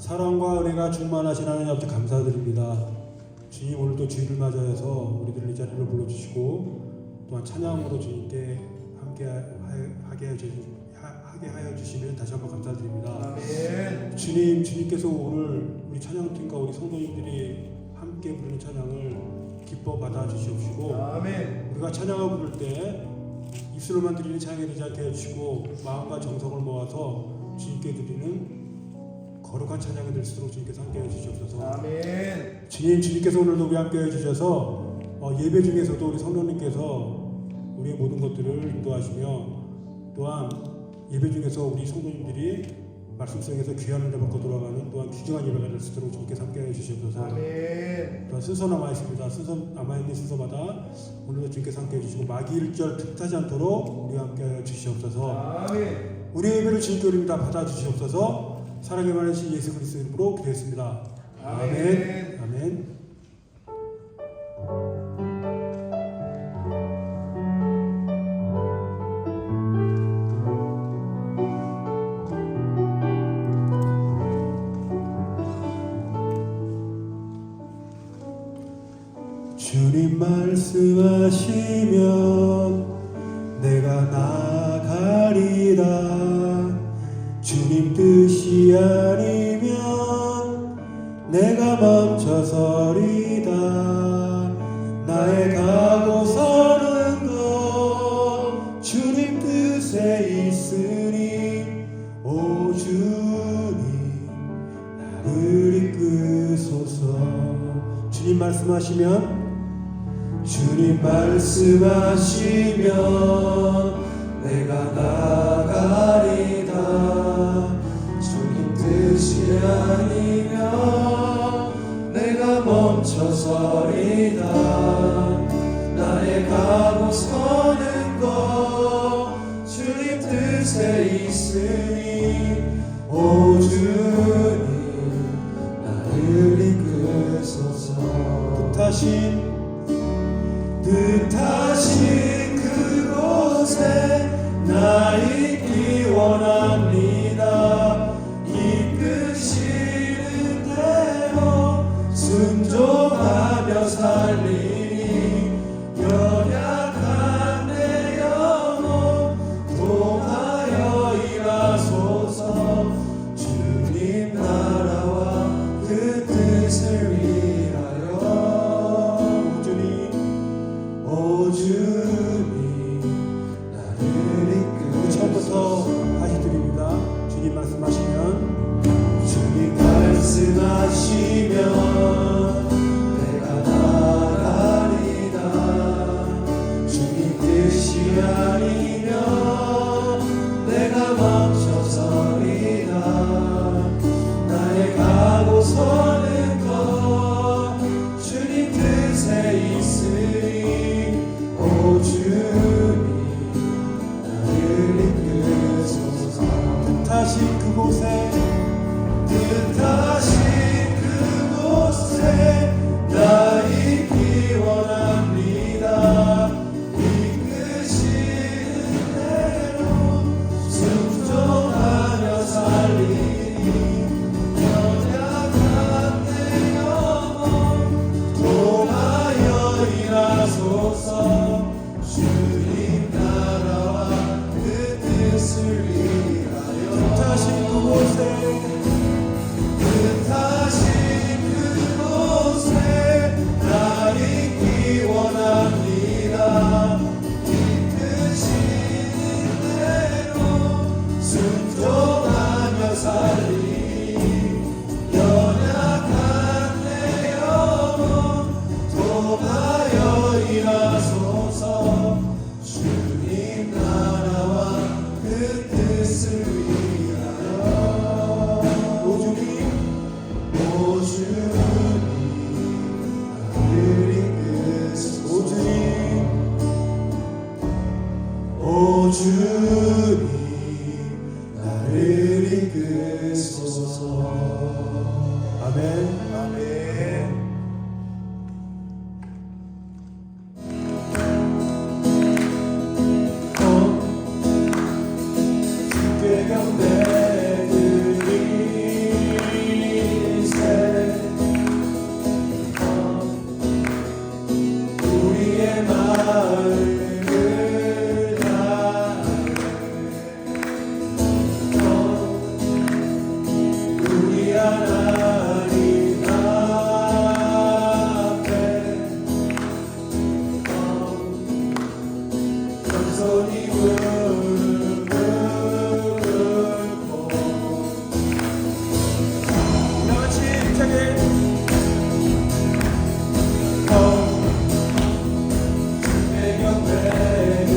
사랑과 은혜가 충만하신 하나님 아버지 감사드립니다. 주님, 오늘도 주일을 맞아서 우리들을 이 자리로 불러주시고 또한 찬양으로 주님께 함께 하여 주시면 다시 한번 감사드립니다. 아멘. 주님께서 오늘 우리 찬양팀과 우리 성도님들이 함께 부르는 찬양을 기뻐 받아 주시옵시고, 아멘. 우리가 찬양을 부를 때 입술로만 드리는 찬양이 되지 않게 해주시고 마음과 정성을 모아서 주님께 드리는 거룩한 찬양이 될 수 있도록 주님께서 함께해 주시옵소서. 아멘. 주님께서 오늘도 우리 함께해 주셔서 예배 중에서도 우리 성도님께서 우리의 모든 것들을 인도하시며, 또한 예배 중에서 우리 성도님들이 말씀 속에서 귀한 은혜 받고 돌아가는 또한 귀중한 예배가 될 수 있도록 주님께서 함께해 주시옵소서. 아멘. 또한 순서 남아있습니다. 남아있는 순서마다 오늘도 주님께서 함께해 주시고 마귀 일절 틈타지 않도록 우리와 함께해 주시옵소서. 아멘. 우리의 예배를 주님께 올립니다. 받아 주시옵소서. 사랑의 많으신 예수 그리스도 이름으로 기도했습니다. 아멘. 아멘. 주님 말씀하시면 내가 나가리다. 주님 뜻이 아니면 내가 멈춰서리다. 나의 가고 서는 것 주님 뜻에 있으니 오 주님 나를 이끄소서. 주님 말씀하시면 내가 나가리다. 주님 뜻이 아니면 내가 멈춰서리다. 나의 가고 서는 것 주님 뜻에 있으니 오 주님 나를 이끄소서. 뜻하신 그곳에 나 있기 원합니다. 이끄시는 대로 순종하며 살리니 연약한 내 영혼 통하여 일하소서. 주님 나라와 그 뜻을 위하여 오 주님 나를 이끌. 처음부터 다시 드립니다. 주님 말씀하시면 내가 나가리다. 주님 뜻이 아니면 내가 멈춰서리다. 나의 가고 서는 것 주님 뜻에 있으니 오 주님 나를 이끄소서. 뜻하신 그곳에 나 있기 원합니다. 이끄시는 대로 순종하며 살리니 연약한 내 영혼 통하여 일하소서. 주님 나라와 그 뜻을 위하여 뜻하신 그곳에 나 있기 원합니다. 이끄시는 대로 순종하며 살리니 연약한 내 영혼 통하여 일하소서. 주님 나라와 그 뜻을 위하여 오 주님 오 주님 나를 이끄소서. 아멘. 아멘. 주께 경배드리 주의 경배를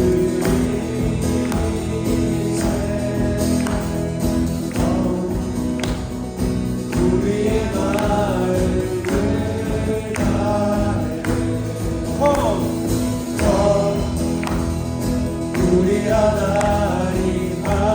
우리의 말을 다해 우리 하나님 앞에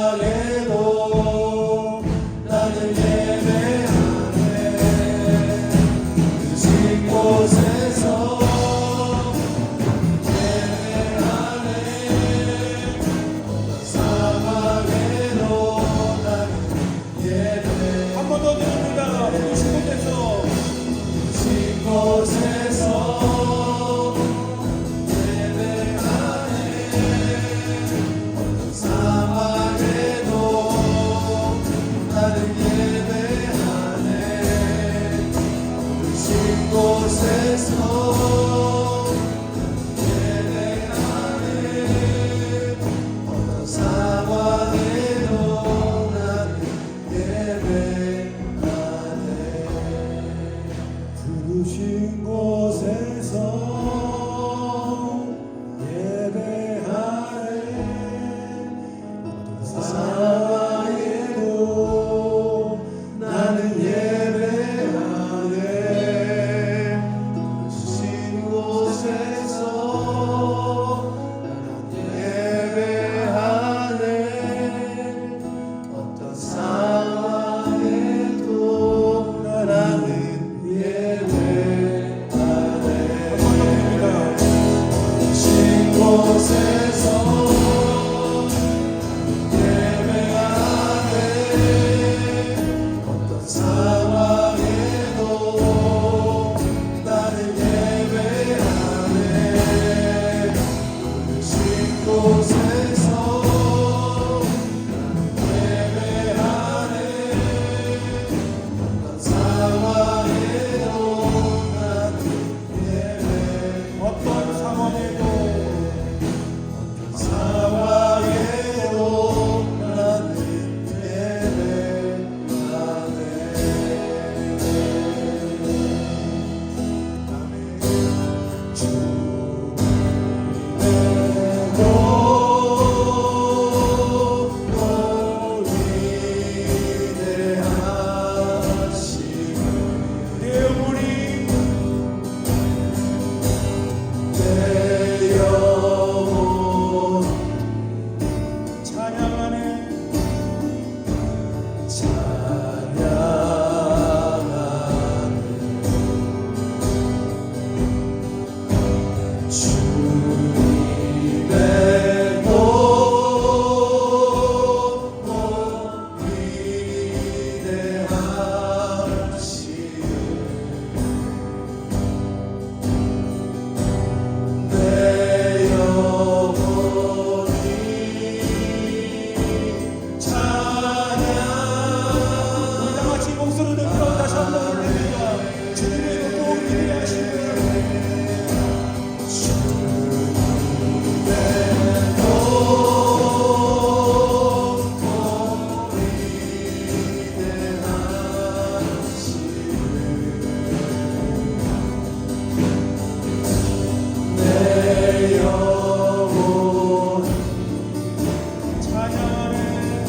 사방에도 나는 예배하네 그 진 곳에서 한 번 더 드립니다. 우리 신곳에서 곳에서 예배하네 어떤 상황에도 나는 예배하네 우리 곳에서 예배하네 어떤 상황에도 나는 예배하네 부르신 곳에서 예배하네 어떤 상황에도 나는 예배하네 부르신 곳에서 나는 예배하네 어떤 상황에도 나는 곳에서 예배하네 어떤 상황에도 나는 예배하네 부르신 곳에서 예배하네 어떤 상황에도 나는 어떤 상황에도 상황에도 나는 예배하네 주님으로 위대하시네 내 영혼이 내 영혼 찬양하네. 주님의 높고 위대하시네 내 영혼이 찬양 우리 다 같이 목소리를 들어 다시 한번 올립니다. 주님의 높고 위대하심을 내 영혼 찬양하네.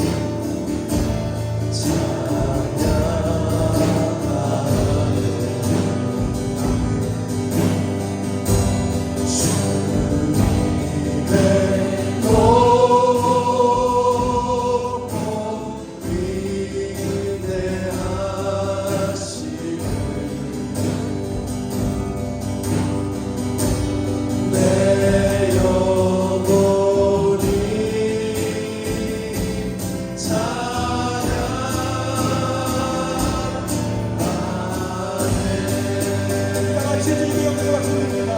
다 같이 주님의 영광을 받습니다.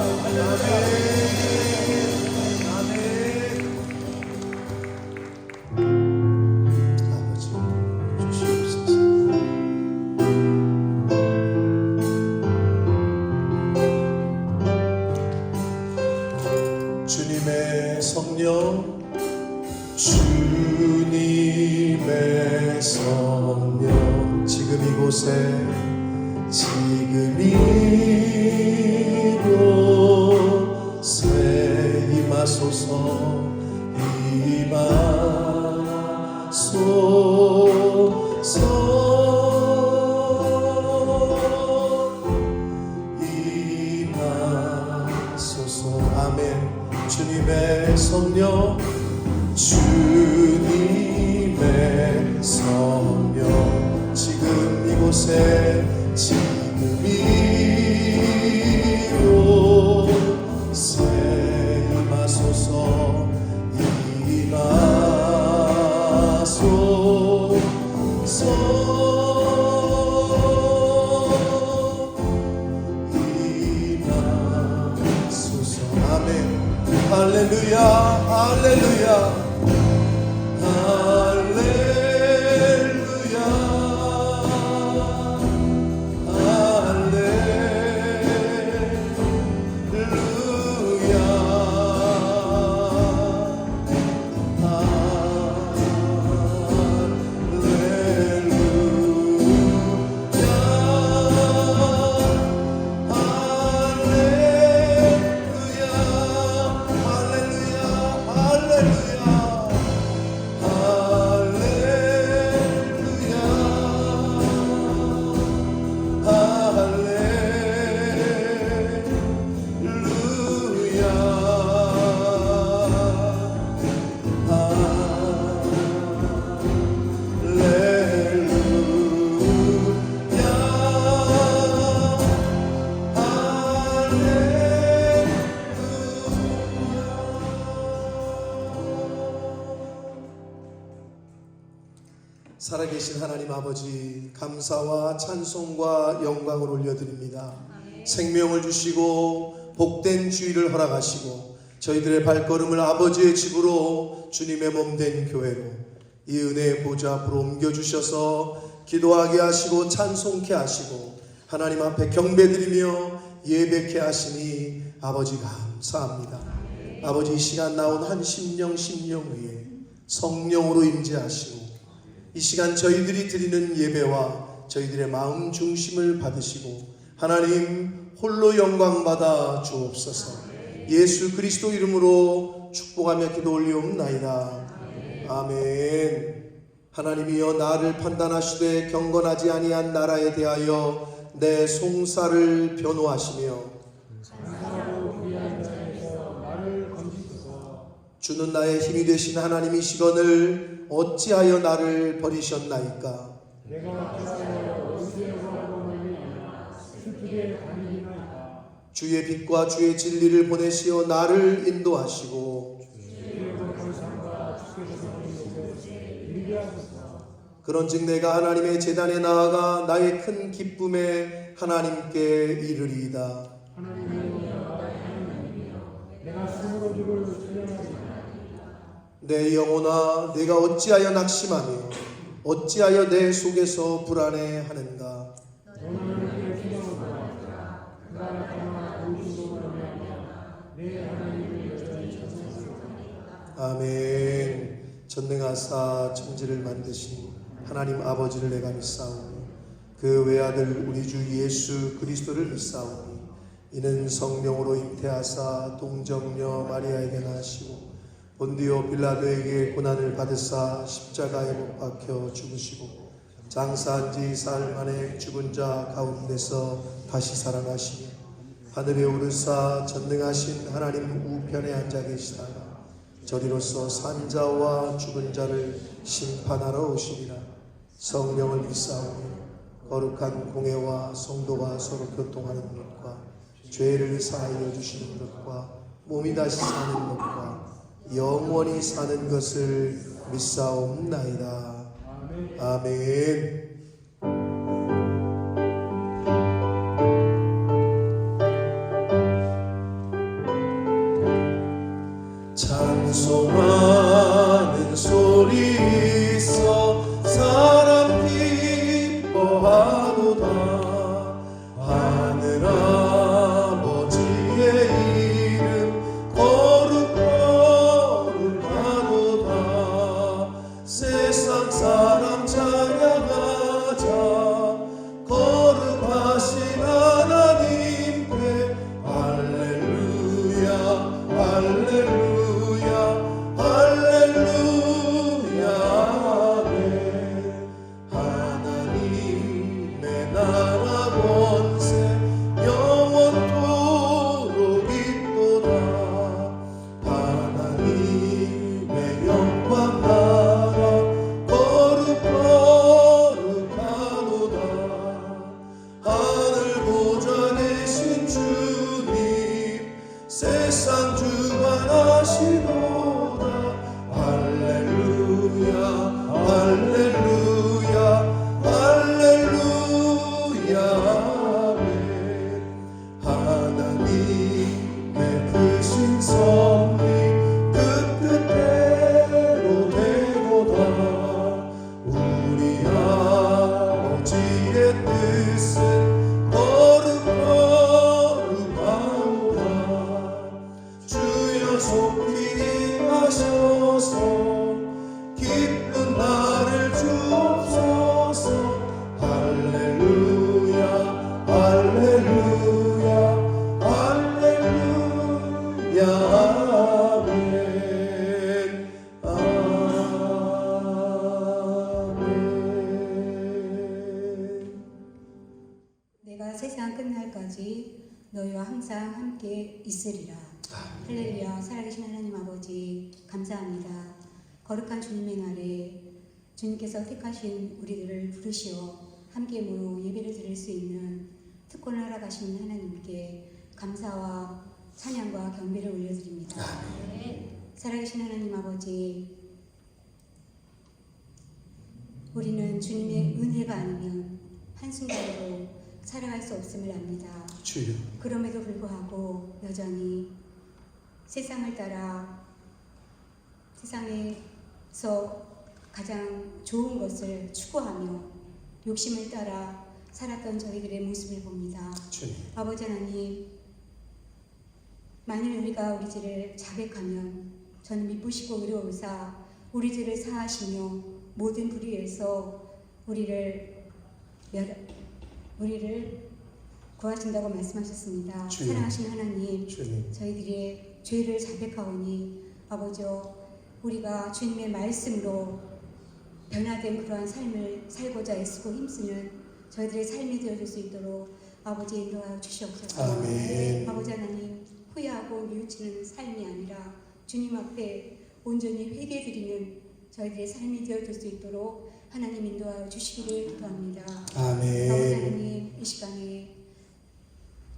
아버지 주시옵소서 주님의 성령 주님의 성령 지금 이곳에 지금 이곳에 임하소서 임하소서 아멘 주님의 성령 주님의 임하소서. 아멘. 할렐루야, 할렐루야, 할렐루야, 살아계신 하나님 아버지, 감사와 찬송과 영광을 올려드립니다. 생명을 주시고 복된 주일을 허락하시고 저희들의 발걸음을 아버지의 집으로 주님의 몸된 교회로 이 은혜의 보좌 앞으로 옮겨주셔서 기도하게 하시고 찬송케 하시고 하나님 앞에 경배드리며 예배케 하시니 아버지 감사합니다. 아버지, 이 시간 나온 한 심령 위에 성령으로 임재하시고 이 시간 저희들이 드리는 예배와 저희들의 마음 중심을 받으시고 하나님 홀로 영광 받아 주옵소서. 예수 그리스도 이름으로 축복하며 기도 올리옵나이다. 아멘. 하나님이여, 나를 판단하시되 경건하지 아니한 나라에 대하여 내 송사를 변호하시며 주는 나의 힘이 되신 하나님이시거늘 어찌하여 나를 버리셨나이까? 주의 빛과 주의 진리를 보내시어 나를 인도하시고 그런즉 내가 하나님의 제단에 나아가 나의 큰 기쁨에 하나님께 이르리이다. 내 영혼아, 내가 어찌하여 낙심하며 어찌하여 내 속에서 불안해하는가? 아멘. 전능하사 천지를 만드신 하나님 아버지를 내가 믿사오니 그 외아들 우리 주 예수 그리스도를 믿사오니 이는 성령으로 잉태하사 동정녀 마리아에게 나시고 본디오 빌라도에게 고난을 받으사 십자가에 못 박혀 죽으시고 장사한 지 사흘 만에 죽은 자 가운데서 다시 살아나시며 하늘에 오르사 전능하신 하나님 우편에 앉아 계시다가 저리로서 산 자와 죽은 자를 심판하러 오시리라. 성령을 믿사오니 거룩한 공회와 성도가 서로 교통하는 것과 죄를 사하여 주시는 것과 몸이 다시 사는 것과 영원히 사는 것을 믿사옵나이다. 아멘. 찬송하는 소리 있어 사람 기뻐하도다. 하늘 아버지의 이름 거룩하도다. 세상 사람 찬양하며 때까지 너희와 항상 함께 있으리라. 할렐루야. 살아계신 하나님 아버지 감사합니다. 거룩한 주님의 날에 주님께서 택하신 우리들을 부르시어 함께 모여 예배를 드릴 수 있는 특권을 허락하신 하나님께 감사와 찬양과 경배를 올려드립니다. 살아계신 하나님 아버지, 우리는 주님의 은혜가 아니면 한순간도 살아갈 수 없음을 압니다. 주여. 그럼에도 불구하고 여전히 세상을 따라 세상에서 가장 좋은 것을 추구하며 욕심을 따라 살았던 저희들의 모습을 봅니다. 주님. 아버지 하나님, 만일 우리가 우리 죄를 자백하면 저는 미쁘시고 의로우사 우리 죄를 사하시며 모든 불의에서 우리를 구하신다고 말씀하셨습니다. 주님. 사랑하신 하나님, 주님. 저희들의 죄를 자백하오니 아버지여, 우리가 주님의 말씀으로 변화된 그러한 삶을 살고자 애쓰고 힘쓰는 저희들의 삶이 되어줄 수 있도록 아버지 인도하여 주시옵소서. 아멘. 아버지 하나님, 후회하고 뉘우치는 삶이 아니라 주님 앞에 온전히 회개드리는 저희들의 삶이 되어줄 수 있도록 하나님 인도하여 주시기를 기도합니다. 아멘. 아버지 하나님, 이 시간에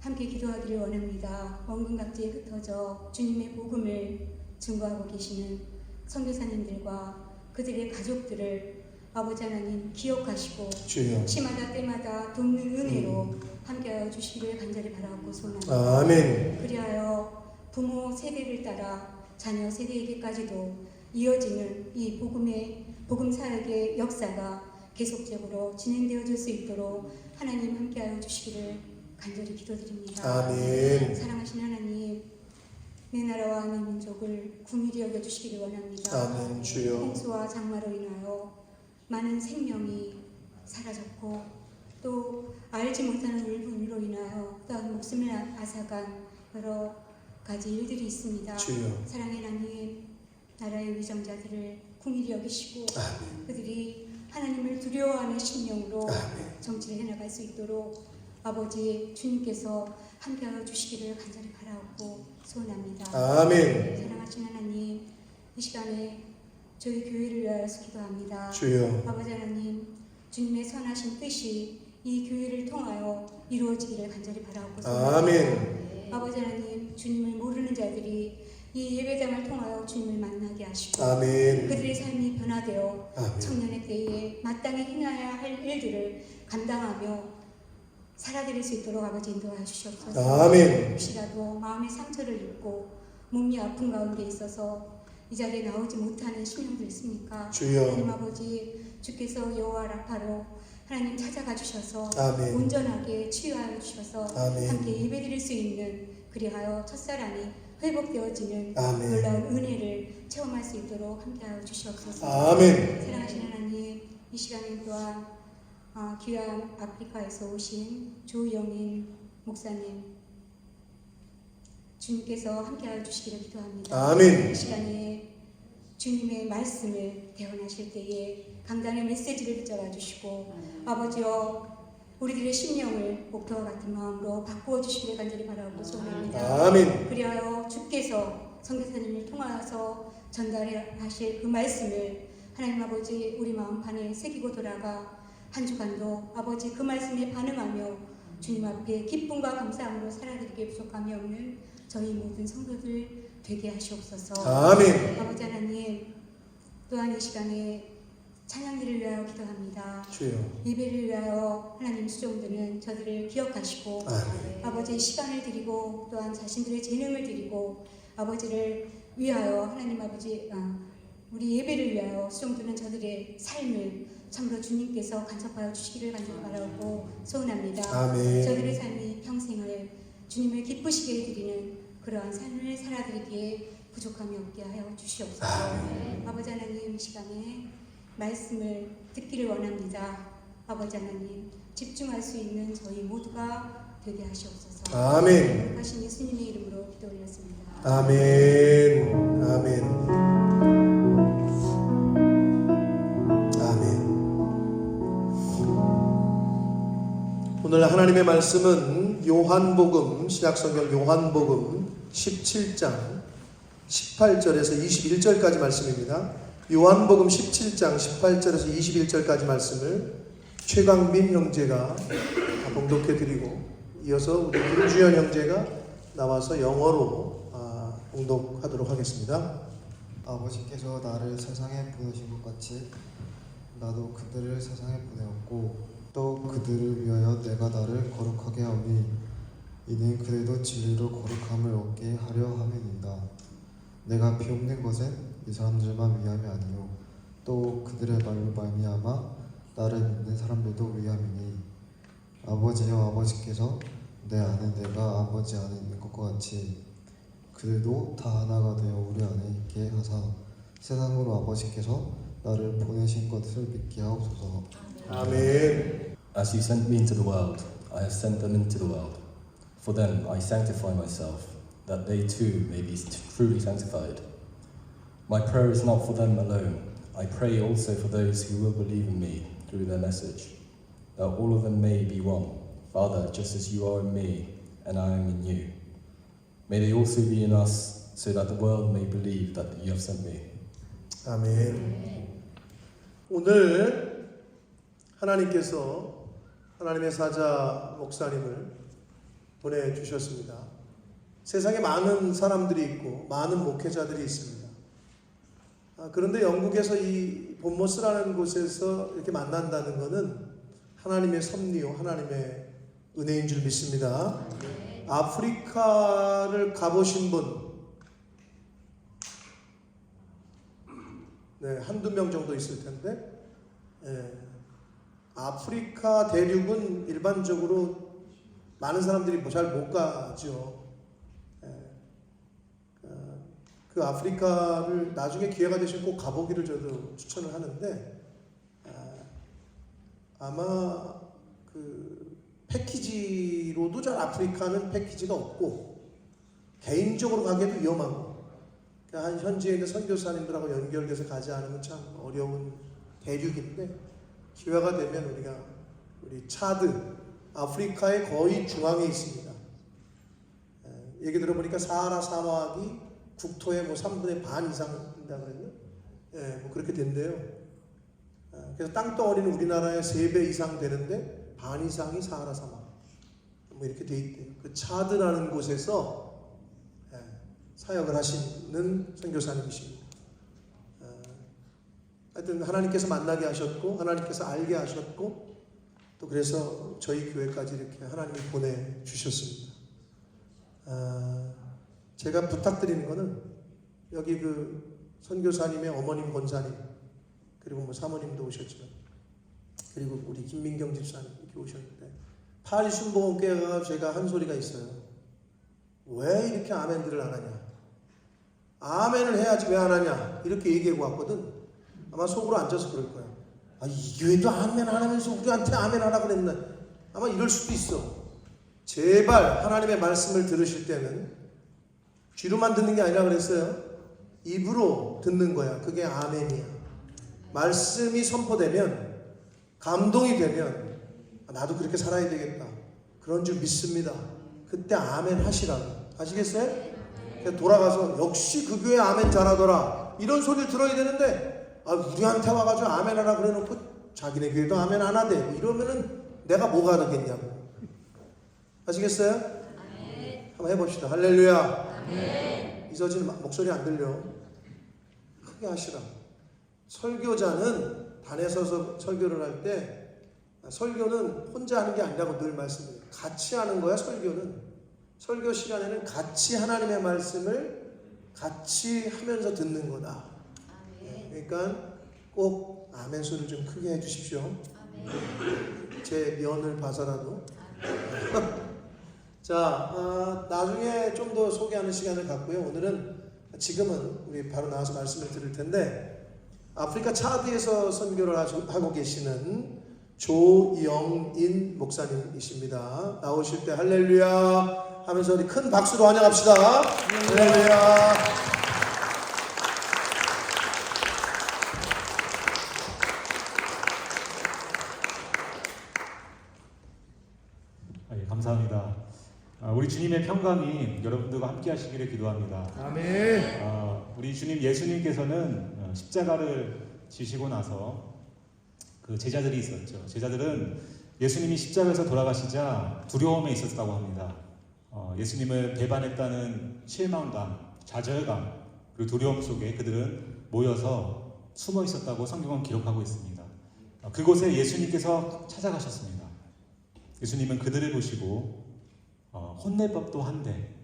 함께 기도하기를 원합니다. 원근 각지에 흩어져 주님의 복음을 증거하고 계시는 선교사님들과 그들의 가족들을 아버지 하나님 기억하시고 주여. 시마다 때마다 돕는 은혜로 함께하여 주시기를 간절히 바라고 소원합니다. 아멘. 그리하여 부모 세대를 따라 자녀 세대에게까지도 이어지는 이 복음 사역의 역사가 계속적으로 진행되어질 수 있도록 하나님 함께하여 주시기를 간절히 기도드립니다. 아멘. 사랑하신 하나님, 내 나라와 내 민족을 긍휼히 여겨주시기를 원합니다. 아멘. 주여. 홍수와 장마로 인하여 많은 생명이 사라졌고 또 알지 못하는 울분으로 인하여 또한 목숨을 앗아간 여러 가지 일들이 있습니다. 주여. 사랑의 하나님, 나라의 위정자들을 긍휼히 여기시고 아멘. 그들이 하나님을 두려워하는 심령으로 아멘. 정치를 해나갈 수 있도록 아버지 주님께서 함께하여 주시기를 간절히 바라고 소원합니다. 아멘. 사랑하신 하나님, 이 시간에 저희 교회를 위하여서 기도합니다. 주여. 아버지 하나님, 주님의 선하신 뜻이 이 교회를 통하여 이루어지기를 간절히 바라고 소원합니다. 아멘. 아버지 하나님, 주님을 모르는 자들이 이 예배당을 통하여 주님을 만나게 하시고 아멘. 그들의 삶이 변화되어 아멘. 청년의 때에 마땅히 행해야 할 일들을 감당하며 살아드릴 수 있도록 아버지 인도하여 주시옵소서. 아멘. 혹시라도 마음의 상처를 입고 몸이 아픈 가운데 있어서 이 자리에 나오지 못하는 심령들 있습니까? 주여. 하나님 아버지, 주께서 여호와 라파로 하나님 찾아가 주셔서 아멘. 온전하게 치유하여 주셔서 아멘. 함께 예배드릴 수 있는, 그리하여 첫사랑이 회복되어지는 아멘. 놀라운 은혜를 체험할 수 있도록 함께하여 주시옵소서. 아멘. 사랑하신 하나님, 이 시간에 또한 귀한 아프리카에서 오신 조영인 목사님, 주님께서 함께하여 주시기를 기도합니다. 아멘. 이 시간에 주님의 말씀을 대언하실 때에 강단의 메시지를 붙잡아 주시고 아버지여, 우리들의 심령을 목표와 같은 마음으로 바꾸어 주시기를 간절히 바라고 소원합니다. 아멘. 그리하여 주께서 선교사님을 통하여서 전달하실 그 말씀을 하나님 아버지 우리 마음판에 새기고 돌아가 한 주간도 아버지 그 말씀에 반응하며 주님 앞에 기쁨과 감사함으로 살아드리기에 부족함이 없는 저희 모든 성도들 되게 하시옵소서. 아멘. 아버지 하나님, 또한 이 시간에 찬양들을 위하여 기도합니다. 주여. 예배를 위하여 하나님 수종드는 저들을 기억하시고 아멘. 아버지의 시간을 드리고 또한 자신들의 재능을 드리고 아버지를 위하여 하나님 아버지 우리 예배를 위하여 수종드는 저들의 삶을 참으로 주님께서 간섭하여 주시기를 간절히 바라고 소원합니다. 아멘. 저들의 삶이 평생을 주님을 기쁘시게 해드리는 그러한 삶을 살아드리기에 부족함이 없게 하여 주시옵소서. 아버지 하나님, 이 시간에 말씀을 듣기를 원합니다. 아버지 하나님, 집중할 수 있는 저희 모두가 되게 하시옵소서. 아멘. 하신 예수님의 이름으로 기도 올렸습니다. 아멘. 아멘. 아멘. 오늘 하나님의 말씀은 요한복음, 신약성경 요한복음 17장 18절에서 21절까지 말씀입니다. 요한복음 17장 18절에서 21절까지 말씀을 최강민 형제가 봉독해 드리고 이어서 우리 김주현 형제가 나와서 영어로 봉독하도록 하겠습니다. 아버지께서 나를 세상에 보내신 것 같이 나도 그들을 세상에 보내었고 또 그들을 위하여 내가 나를 거룩하게 하오니 이는 그들도 진리로 거룩함을 얻게 하려 함이니이다. 내가 비옵는 것은 이 사람들만 위함이 아니요 또 그들의 말로 말미암아 나를 믿는 사람들도 위함이니 아버지여 아버지께서 내 안에 내가 아버지 안에 있는 것과 같이 그들도 다 하나가 되어 우리 안에 있게 하사 세상으로 아버지께서 나를 보내신 것을 믿게 하옵소서. 아멘. As you sent me into the world, I have sent them into the world. For them I sanctify myself, that they too may be truly sanctified. My prayer is not for them alone. I pray also for those who will believe in me through their message, that all of them may be one. Father, just as you are in me, and I am in you. May they also be in us, so that the world may believe that you have sent me. 아멘. 오늘 하나님께서 하나님의 사자 목사님을 보내주셨습니다. 세상에 많은 사람들이 있고 많은 목회자들이 있습니다. 그런데 영국에서 이 본모스라는 곳에서 이렇게 만난다는 것은 하나님의 섭리요, 하나님의 은혜인 줄 믿습니다. 아프리카를 가보신 분, 네, 한두 명 정도 있을 텐데, 아프리카 대륙은 일반적으로 많은 사람들이 잘 못 가죠. 그 아프리카를 나중에 기회가 되시면 꼭 가보기를 저도 추천을 하는데, 아마 그 패키지로도 잘 아프리카는 패키지가 없고 개인적으로 가기에도 위험하고, 그러니까 현지에 있는 선교사님들하고 연결돼서 가지 않으면 참 어려운 대륙인데, 기회가 되면 우리 차드, 아프리카의 거의 중앙에 있습니다. 얘기 들어보니까 사하라 사막이 국토의 3분의 반 이상인다 그랬나? 뭐 그렇게 된대요. 그래서 땅덩어리는 우리나라의 3배 이상 되는데 반 이상이 사하라 사막. 뭐 이렇게 돼 있대요. 그 차드라는 곳에서 사역을 하시는 선교사님이십니다. 하여튼 하나님께서 만나게 하셨고 하나님께서 알게 하셨고 또 그래서 저희 교회까지 이렇게 하나님이 보내주셨습니다. 제가 부탁드리는 거는 여기 그 선교사님의 어머님 권사님 그리고 뭐 사모님도 오셨지만 그리고 우리 김민경 집사님 이렇게 오셨는데 파리 순복음교회가 제가 한 소리가 있어요. 왜 이렇게 아멘들을 안 하냐? 아멘을 해야지 왜 안 하냐? 이렇게 얘기하고 왔거든. 아마 속으로 앉아서 그럴 거야. 이 교회도 아멘 안 하면서 우리한테 아멘 하라 그랬나? 아마 이럴 수도 있어. 제발 하나님의 말씀을 들으실 때는 귀로만 듣는 게 아니라 그랬어요. 입으로 듣는 거야. 그게 아멘이야. 말씀이 선포되면 감동이 되면 나도 그렇게 살아야 되겠다. 그런 줄 믿습니다. 그때 아멘 하시라고. 아시겠어요? 그래서 돌아가서 역시 그 교회 아멘 잘하더라. 이런 소리를 들어야 되는데 우리한테 와가지고 아멘 하라 그래놓고 자기네 교회도 아멘 안 하대. 이러면은 내가 뭐가 되겠냐고. 아시겠어요? 아멘. 한번 해봅시다. 할렐루야. 아멘. 이서진 목소리 안 들려. 크게 하시라. 설교자는 단에 서서 설교를 할 때 설교는 혼자 하는 게 아니라고 늘 말씀드려요. 같이 하는 거야. 설교는. 설교 시간에는 같이 하나님의 말씀을 같이 하면서 듣는 거다. 그러니까 꼭 아멘 소리를 좀 크게 해주십시오. 아멘. 제 면을 봐서라도. 자, 나중에 좀 더 소개하는 시간을 갖고요. 지금은 우리 바로 나와서 말씀을 드릴 텐데 아프리카 차드에서 선교를 하고 계시는 조영인 목사님이십니다. 나오실 때 할렐루야 하면서 우리 큰 박수로 환영합시다. 할렐루야. 감사합니다. 우리 주님의 평강이 여러분들과 함께 하시기를 기도합니다. 아멘. 우리 주님 예수님께서는 십자가를 지시고 나서 그 제자들이 있었죠. 제자들은 예수님이 십자가에서 돌아가시자 두려움에 있었다고 합니다. 예수님을 배반했다는 실망감, 좌절감, 그리고 두려움 속에 그들은 모여서 숨어 있었다고 성경은 기록하고 있습니다. 그곳에 예수님께서 찾아가셨습니다. 예수님은 그들을 보시고 혼낼 법도 한데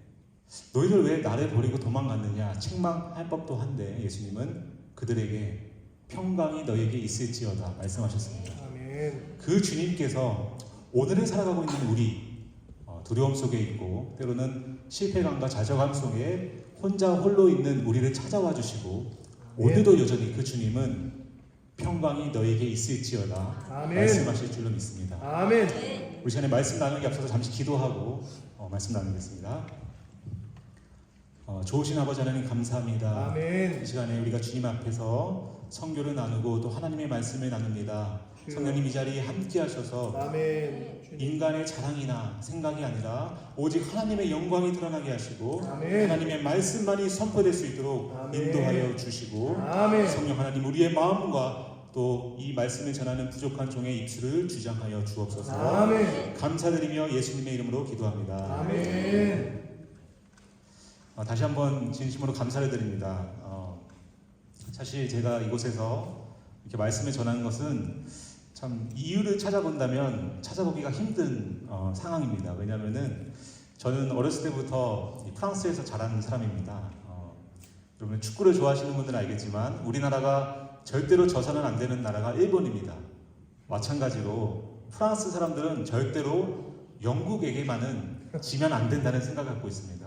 너희들 왜 나를 버리고 도망갔느냐 책망할 법도 한데 예수님은 그들에게 평강이 너에게 있을지어다 말씀하셨습니다. 아멘. 그 주님께서 오늘을 살아가고 있는 우리 두려움 속에 있고 때로는 실패감과 좌절감 속에 혼자 홀로 있는 우리를 찾아와 주시고 오늘도 여전히 그 주님은 평강이 너에게 있을지어다 아멘. 말씀하실 줄로 믿습니다. 아멘. 우리 시간에 말씀 나누기 앞서서 잠시 기도하고 말씀 나누겠습니다. 좋으신 아버지 하나님 감사합니다. 아멘. 이 시간에 우리가 주님 앞에서 성교를 나누고 또 하나님의 말씀을 나눕니다. 성령님 이 자리에 함께 하셔서 아멘. 주님. 인간의 자랑이나 생각이 아니라 오직 하나님의 영광이 드러나게 하시고 아멘. 하나님의 말씀만이 선포될 수 있도록 아멘. 인도하여 주시고 아멘. 성령 하나님 우리의 마음과 또 이 말씀을 전하는 부족한 종의 입술을 주장하여 주옵소서. 아멘. 감사드리며 예수님의 이름으로 기도합니다. 아멘. 다시 한번 진심으로 감사를 드립니다. 사실 제가 이곳에서 이렇게 말씀을 전하는 것은 참 이유를 찾아본다면 찾아보기가 힘든 상황입니다. 왜냐하면은 저는 어렸을 때부터 프랑스에서 자란 사람입니다. 여러분 축구를 좋아하시는 분들은 알겠지만 우리나라가 절대로 져서는 안 되는 나라가 일본입니다. 마찬가지로 프랑스 사람들은 절대로 영국에게만은 지면 안 된다는 생각을 갖고 있습니다.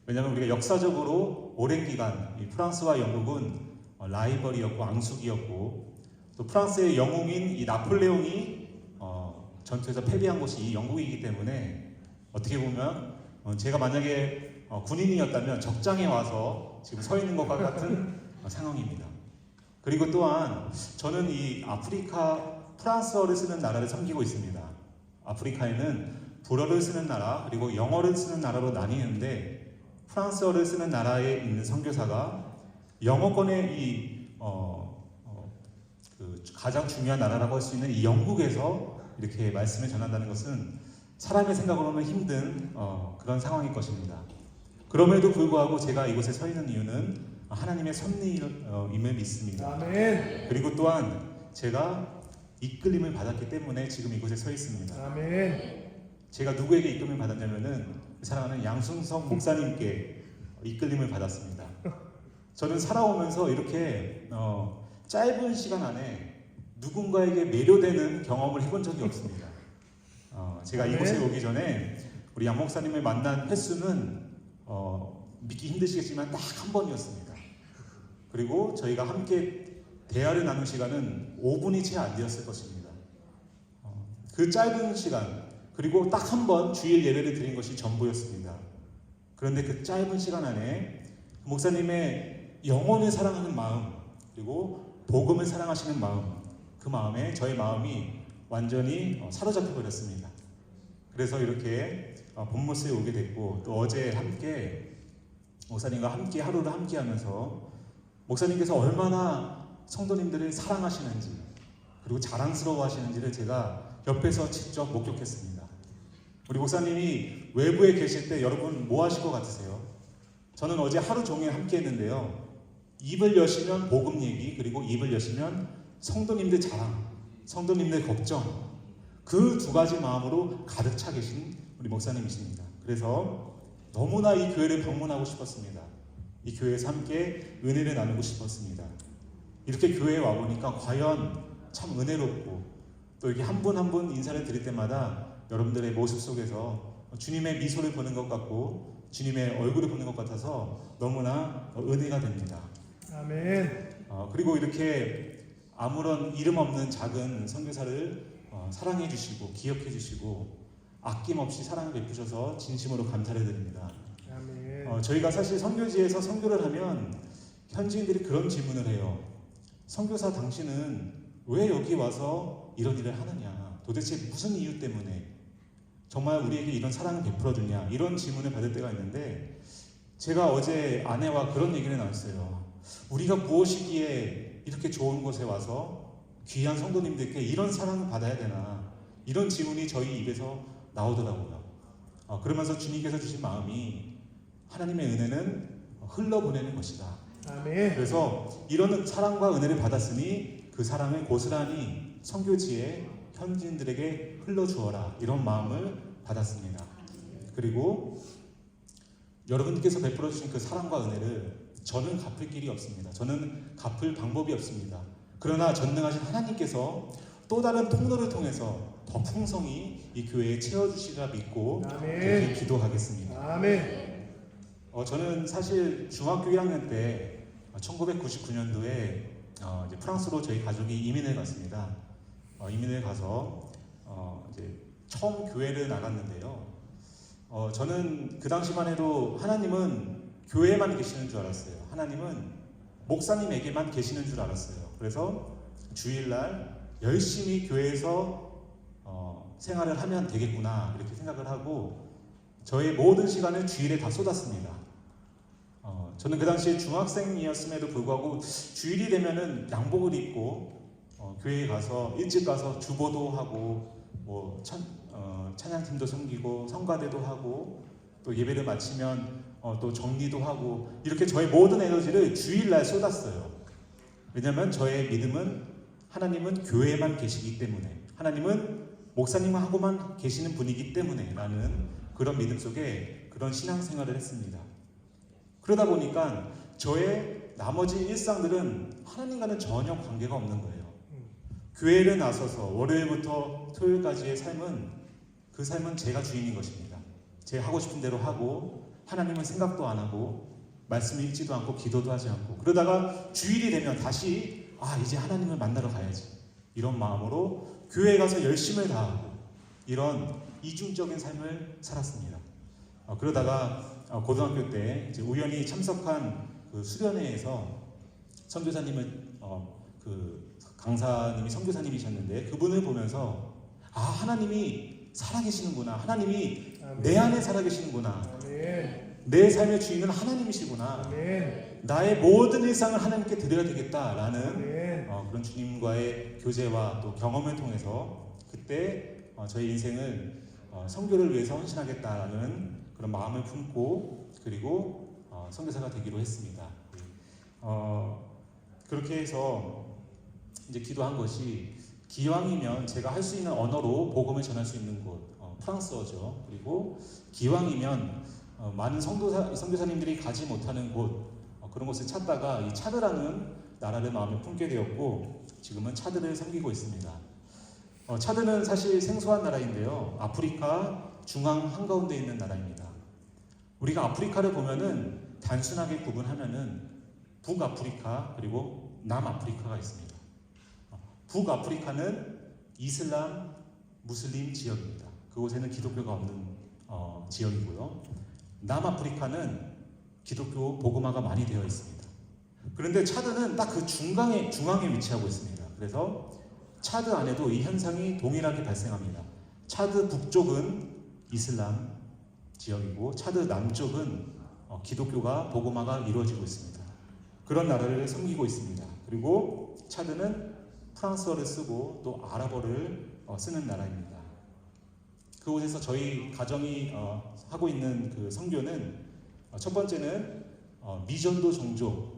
왜냐하면 우리가 역사적으로 오랜 기간 이 프랑스와 영국은 라이벌이었고 앙숙이었고 또 프랑스의 영웅인 이 나폴레옹이 전투에서 패배한 곳이 이 영국이기 때문에 어떻게 보면 제가 만약에 군인이었다면 적장에 와서 지금 서 있는 것과 같은 상황입니다. 그리고 또한 저는 이 아프리카 프랑스어를 쓰는 나라를 섬기고 있습니다. 아프리카에는 불어를 쓰는 나라 그리고 영어를 쓰는 나라로 나뉘는데 프랑스어를 쓰는 나라에 있는 선교사가 영어권의 그 가장 중요한 나라라고 할 수 있는 이 영국에서 이렇게 말씀을 전한다는 것은 사람의 생각으로는 힘든 그런 상황일 것입니다. 그럼에도 불구하고 제가 이곳에 서 있는 이유는 하나님의 섭리임을 믿습니다. 아멘. 그리고 또한 제가 이끌림을 받았기 때문에 지금 이곳에 서 있습니다. 아멘. 제가 누구에게 이끌림을 받았냐면은 사랑하는 양순석 목사님께 이끌림을 받았습니다. 저는 살아오면서 이렇게 짧은 시간 안에 누군가에게 매료되는 경험을 해본 적이 없습니다. 제가 이곳에 오기 전에 우리 양 목사님을 만난 횟수는 믿기 힘드시겠지만 딱 한 번이었습니다. 그리고 저희가 함께 대화를 나눈 시간은 5분이 채 안 되었을 것입니다. 그 짧은 시간 그리고 딱 한 번 주일 예배를 드린 것이 전부였습니다. 그런데 그 짧은 시간 안에 목사님의 영혼을 사랑하는 마음 그리고 복음을 사랑하시는 마음 그 마음에 저의 마음이 완전히 사로잡혀 버렸습니다. 그래서 이렇게 본모스에 오게 됐고 또 어제 함께 목사님과 함께 하루를 함께 하면서 목사님께서 얼마나 성도님들을 사랑하시는지 그리고 자랑스러워 하시는지를 제가 옆에서 직접 목격했습니다. 우리 목사님이 외부에 계실 때 여러분 뭐 하실 것 같으세요? 저는 어제 하루 종일 함께 했는데요. 입을 여시면 복음 얘기 그리고 입을 여시면 성도님들 자랑, 성도님들 걱정 그 두 가지 마음으로 가득 차 계신 우리 목사님이십니다. 그래서 너무나 이 교회를 방문하고 싶었습니다. 이 교회에서 함께 은혜를 나누고 싶었습니다. 이렇게 교회에 와보니까 과연 참 은혜롭고 또 이렇게 한 분 한 분 인사를 드릴 때마다 여러분들의 모습 속에서 주님의 미소를 보는 것 같고 주님의 얼굴을 보는 것 같아서 너무나 은혜가 됩니다. 아멘. 그리고 이렇게 아무런 이름 없는 작은 선교사를 사랑해 주시고 기억해 주시고 아낌없이 사랑을 베푸셔서 진심으로 감사를 드립니다. 아멘. 저희가 사실 선교지에서 선교를 하면 현지인들이 그런 질문을 해요. 선교사 당신은 왜 여기 와서 이런 일을 하느냐? 도대체 무슨 이유 때문에? 정말 우리에게 이런 사랑을 베풀어 주냐 이런 질문을 받을 때가 있는데 제가 어제 아내와 그런 얘기를 나눴어요. 우리가 무엇이기에 이렇게 좋은 곳에 와서 귀한 성도님들께 이런 사랑을 받아야 되나 이런 질문이 저희 입에서 나오더라고요. 그러면서 주님께서 주신 마음이 하나님의 은혜는 흘러보내는 것이다. 아멘. 그래서 이런 사랑과 은혜를 받았으니 그 사랑을 고스란히 선교지에 현지인들에게 흘러주어라 이런 마음을 받았습니다. 그리고 여러분께서 베풀어 주신 그 사랑과 은혜를 저는 갚을 길이 없습니다. 저는 갚을 방법이 없습니다. 그러나 전능하신 하나님께서 또 다른 통로를 통해서 더 풍성히 이 교회에 채워주시리라 믿고 그렇게 기도하겠습니다. 아멘. 저는 사실 중학교 1학년 때 1999년도에 이제 프랑스로 저희 가족이 이민을 갔습니다. 이민을 가서 이제 처음 교회를 나갔는데요. 저는 그 당시만 해도 하나님은 교회에만 계시는 줄 알았어요. 하나님은 목사님에게만 계시는 줄 알았어요. 그래서 주일날 열심히 교회에서 생활을 하면 되겠구나 이렇게 생각을 하고 저의 모든 시간을 주일에 다 쏟았습니다. 저는 그 당시에 중학생이었음에도 불구하고 주일이 되면은 양복을 입고 교회에 가서 일찍 가서 주보도 하고 뭐 찬양팀도 섬기고 성가대도 하고 또 예배를 마치면 또 정리도 하고 이렇게 저의 모든 에너지를 주일날 쏟았어요. 왜냐하면 저의 믿음은 하나님은 교회에만 계시기 때문에 하나님은 목사님하고만 계시는 분이기 때문에 라는 그런 믿음 속에 그런 신앙생활을 했습니다. 그러다 보니까 저의 나머지 일상들은 하나님과는 전혀 관계가 없는 거예요. 교회를 나서서 월요일부터 토요일까지의 삶은 그 삶은 제가 주인인 것입니다. 제가 하고 싶은 대로 하고 하나님은 생각도 안 하고 말씀 읽지도 않고 기도도 하지 않고 그러다가 주일이 되면 다시 이제 하나님을 만나러 가야지 이런 마음으로 교회에 가서 열심을 다하고 이런 이중적인 삶을 살았습니다. 그러다가 고등학교 때 이제 우연히 참석한 그 수련회에서 선교사님을 그 강사님이 선교사님이셨는데 그분을 보면서 하나님이 살아계시는구나. 하나님이 아멘. 내 안에 살아계시는구나. 아멘. 내 삶의 주인은 하나님이시구나. 아멘. 나의 모든 일상을 하나님께 드려야 되겠다라는 아멘. 그런 주님과의 교제와 또 경험을 통해서 그때 저의 인생을 선교를 위해서 헌신하겠다라는 그런 마음을 품고 그리고 선교사가 되기로 했습니다. 그렇게 해서 이제 기도한 것이 기왕이면 제가 할 수 있는 언어로 복음을 전할 수 있는 곳 프랑스어죠. 그리고 기왕이면 많은 선교사님들이 가지 못하는 곳 그런 곳을 찾다가 이 차드라는 나라를 마음에 품게 되었고 지금은 차드를 섬기고 있습니다. 차드는 사실 생소한 나라인데요. 아프리카 중앙 한가운데 있는 나라입니다. 우리가 아프리카를 보면은 단순하게 구분하면은 북아프리카 그리고 남아프리카가 있습니다. 북아프리카는 이슬람 무슬림 지역입니다. 그곳에는 기독교가 없는 지역이고요. 남아프리카는 기독교 복음화가 많이 되어 있습니다. 그런데 차드는 딱 그 중앙에 위치하고 있습니다. 그래서 차드 안에도 이 현상이 동일하게 발생합니다. 차드 북쪽은 이슬람 지역이고 차드 남쪽은 기독교가 복음화가 이루어지고 있습니다. 그런 나라를 섬기고 있습니다. 그리고 차드는 프랑스어를 쓰고 또 아랍어를 쓰는 나라입니다. 그곳에서 저희 가정이 하고 있는 그 선교는 첫 번째는 미전도 종족,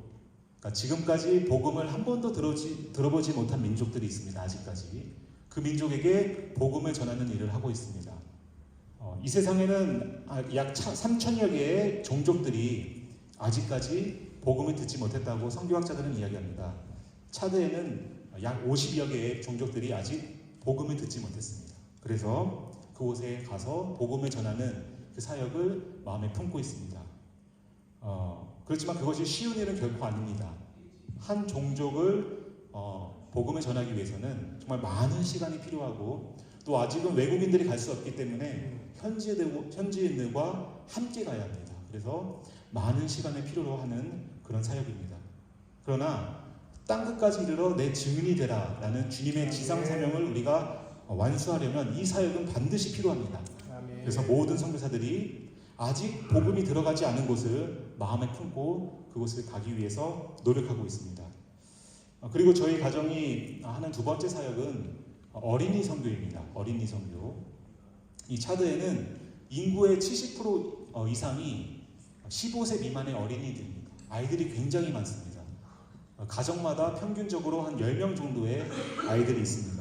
그러니까 지금까지 복음을 한 번도 들어보지 못한 민족들이 있습니다. 아직까지 그 민족에게 복음을 전하는 일을 하고 있습니다. 이 세상에는 약 3천여 개의 종족들이 아직까지 복음을 듣지 못했다고 선교학자들은 이야기합니다. 차드에는 약 50여 개의 종족들이 아직 복음을 듣지 못했습니다. 그래서 그곳에 가서 복음을 전하는 그 사역을 마음에 품고 있습니다. 그렇지만 그것이 쉬운 일은 결코 아닙니다. 한 종족을 복음을 전하기 위해서는 정말 많은 시간이 필요하고 또 아직은 외국인들이 갈 수 없기 때문에 현지인들과 함께 가야 합니다. 그래서 많은 시간을 필요로 하는 그런 사역입니다. 그러나 땅끝까지 이르러 내 증인이 되라 라는 주님의 지상 사명을 우리가 완수하려면 이 사역은 반드시 필요합니다. 아멘. 그래서 모든 선교사들이 아직 복음이 들어가지 않은 곳을 마음에 품고 그곳을 가기 위해서 노력하고 있습니다. 그리고 저희 가정이 하는 두 번째 사역은 어린이 선교입니다. 어린이 선교. 이 차드에는 인구의 70% 이상이 15세 미만의 어린이들입니다. 아이들이 굉장히 많습니다. 가정마다 평균적으로 한 10명 정도의 아이들이 있습니다.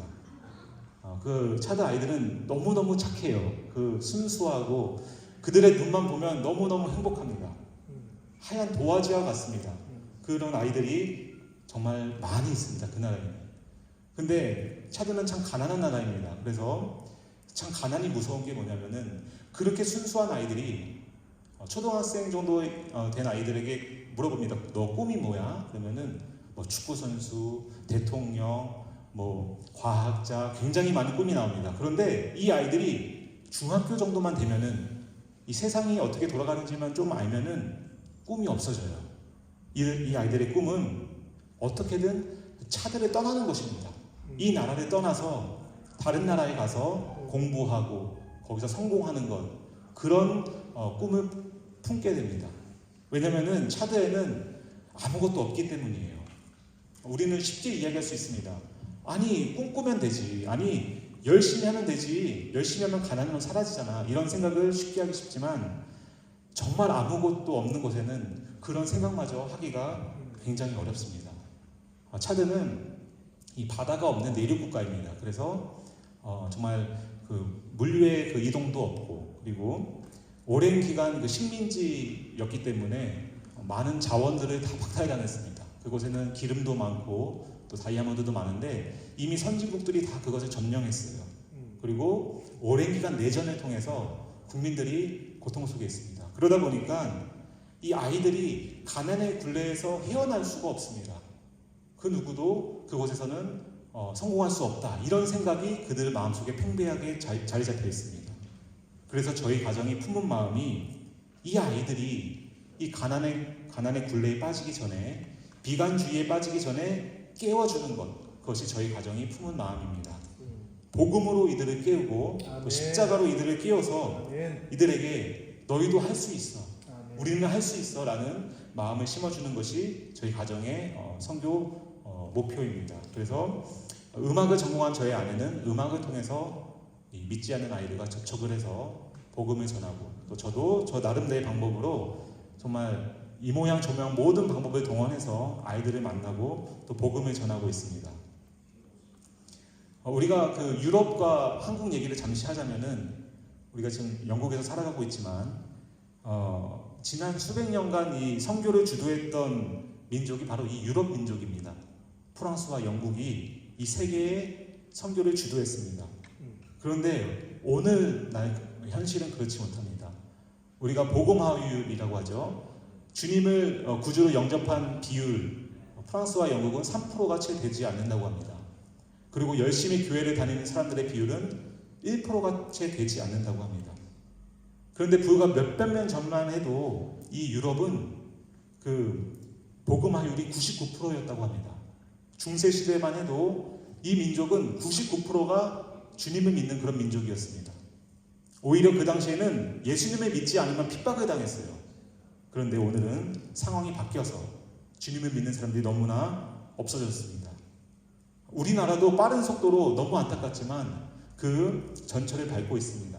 그 차드 아이들은 너무너무 착해요. 그 순수하고 그들의 눈만 보면 너무너무 행복합니다. 하얀 도화지와 같습니다. 그런 아이들이 정말 많이 있습니다. 그 나라에는. 근데 차드는 참 가난한 나라입니다. 그래서 참 가난이 무서운 게 뭐냐면은 그렇게 순수한 아이들이 초등학생 정도 된 아이들에게 물어봅니다. 너 꿈이 뭐야? 그러면은 뭐 축구 선수, 대통령, 뭐 과학자, 굉장히 많은 꿈이 나옵니다. 그런데 이 아이들이 중학교 정도만 되면은 이 세상이 어떻게 돌아가는지만 좀 알면은 꿈이 없어져요. 이 아이들의 꿈은 어떻게든 차들을 떠나는 것입니다. 이 나라를 떠나서 다른 나라에 가서 공부하고 거기서 성공하는 것, 그런 꿈을 품게 됩니다. 왜냐면은 차드에는 아무것도 없기 때문이에요. 우리는 쉽게 이야기할 수 있습니다. 아니 꿈꾸면 되지, 아니 열심히 하면 되지, 열심히 하면 가난은 사라지잖아, 이런 생각을 쉽게 하기 쉽지만 정말 아무것도 없는 곳에는 그런 생각마저 하기가 굉장히 어렵습니다. 차드는 이 바다가 없는 내륙 국가입니다. 그래서 정말 그 물류의 그 이동도 없고, 그리고 오랜 기간 그 식민지였기 때문에 많은 자원들을 다 박탈당했습니다. 그곳에는 기름도 많고 또 다이아몬드도 많은데 이미 선진국들이 다 그것을 점령했어요. 그리고 오랜 기간 내전을 통해서 국민들이 고통 속에 있습니다. 그러다 보니까 이 아이들이 가난의 굴레에서 헤어날 수가 없습니다. 그 누구도 그곳에서는 성공할 수 없다, 이런 생각이 그들 마음속에 팽배하게 자리 잡혀 있습니다. 그래서 저희 가정이 품은 마음이 이 아이들이 이 가난의 굴레에 빠지기 전에, 비관주의에 빠지기 전에 깨워주는 것, 그것이 저희 가정이 품은 마음입니다. 복음으로 이들을 깨우고 또 십자가로 이들을 깨워서 아멘. 이들에게 너희도 할 수 있어, 아멘. 우리는 할 수 있어 라는 마음을 심어주는 것이 저희 가정의 선교 목표입니다. 그래서 음악을 전공한 저희 아내는 음악을 통해서 믿지 않는 아이들과 접촉을 해서 복음을 전하고, 또 저도 저 나름대로의 방법으로 정말 이 모양 저 모양 모든 방법을 동원해서 아이들을 만나고 또 복음을 전하고 있습니다. 우리가 그 유럽과 한국 얘기를 잠시 하자면은, 우리가 지금 영국에서 살아가고 있지만 지난 수백 년간 이 선교를 주도했던 민족이 바로 이 유럽 민족입니다. 프랑스와 영국이 이 세계의 선교를 주도했습니다. 그런데 오늘날 현실은 그렇지 못합니다. 우리가 복음화율이라고 하죠. 주님을 구주로 영접한 비율, 프랑스와 영국은 3%가 채 되지 않는다고 합니다. 그리고 열심히 교회를 다니는 사람들의 비율은 1%가 채 되지 않는다고 합니다. 그런데 불과 몇백 년 전만 해도 이 유럽은 그 복음화율이 99%였다고 합니다. 중세 시대만 해도 이 민족은 99%가 주님을 믿는 그런 민족이었습니다. 오히려 그 당시에는 예수님을 믿지 않으면 핍박을 당했어요. 그런데 오늘은 상황이 바뀌어서 주님을 믿는 사람들이 너무나 없어졌습니다. 우리나라도 빠른 속도로 너무 안타깝지만 그 전철을 밟고 있습니다.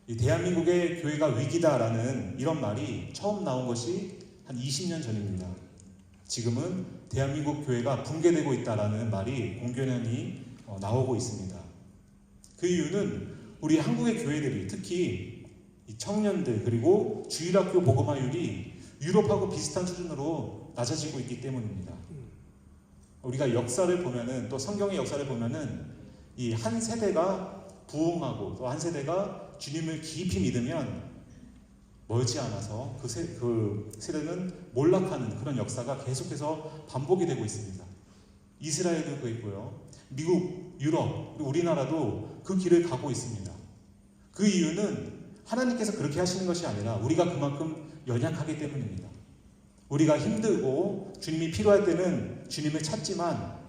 이 대한민국의 교회가 위기다라는 이런 말이 처음 나온 것이 한 20년 전입니다. 지금은 대한민국 교회가 붕괴되고 있다라는 말이 공견연히 나오고 있습니다. 그 이유는 우리 한국의 교회들이, 특히 이 청년들 그리고 주일학교 복음화율이 유럽하고 비슷한 수준으로 낮아지고 있기 때문입니다. 우리가 역사를 보면은, 또 성경의 역사를 보면은 이 한 세대가 부흥하고 또 한 세대가 주님을 깊이 믿으면 멀지 않아서 그 세대는 몰락하는 그런 역사가 계속해서 반복이 되고 있습니다. 이스라엘도 그랬고요, 미국, 유럽, 그리고 우리나라도 그 길을 가고 있습니다. 그 이유는 하나님께서 그렇게 하시는 것이 아니라 우리가 그만큼 연약하기 때문입니다. 우리가 힘들고 주님이 필요할 때는 주님을 찾지만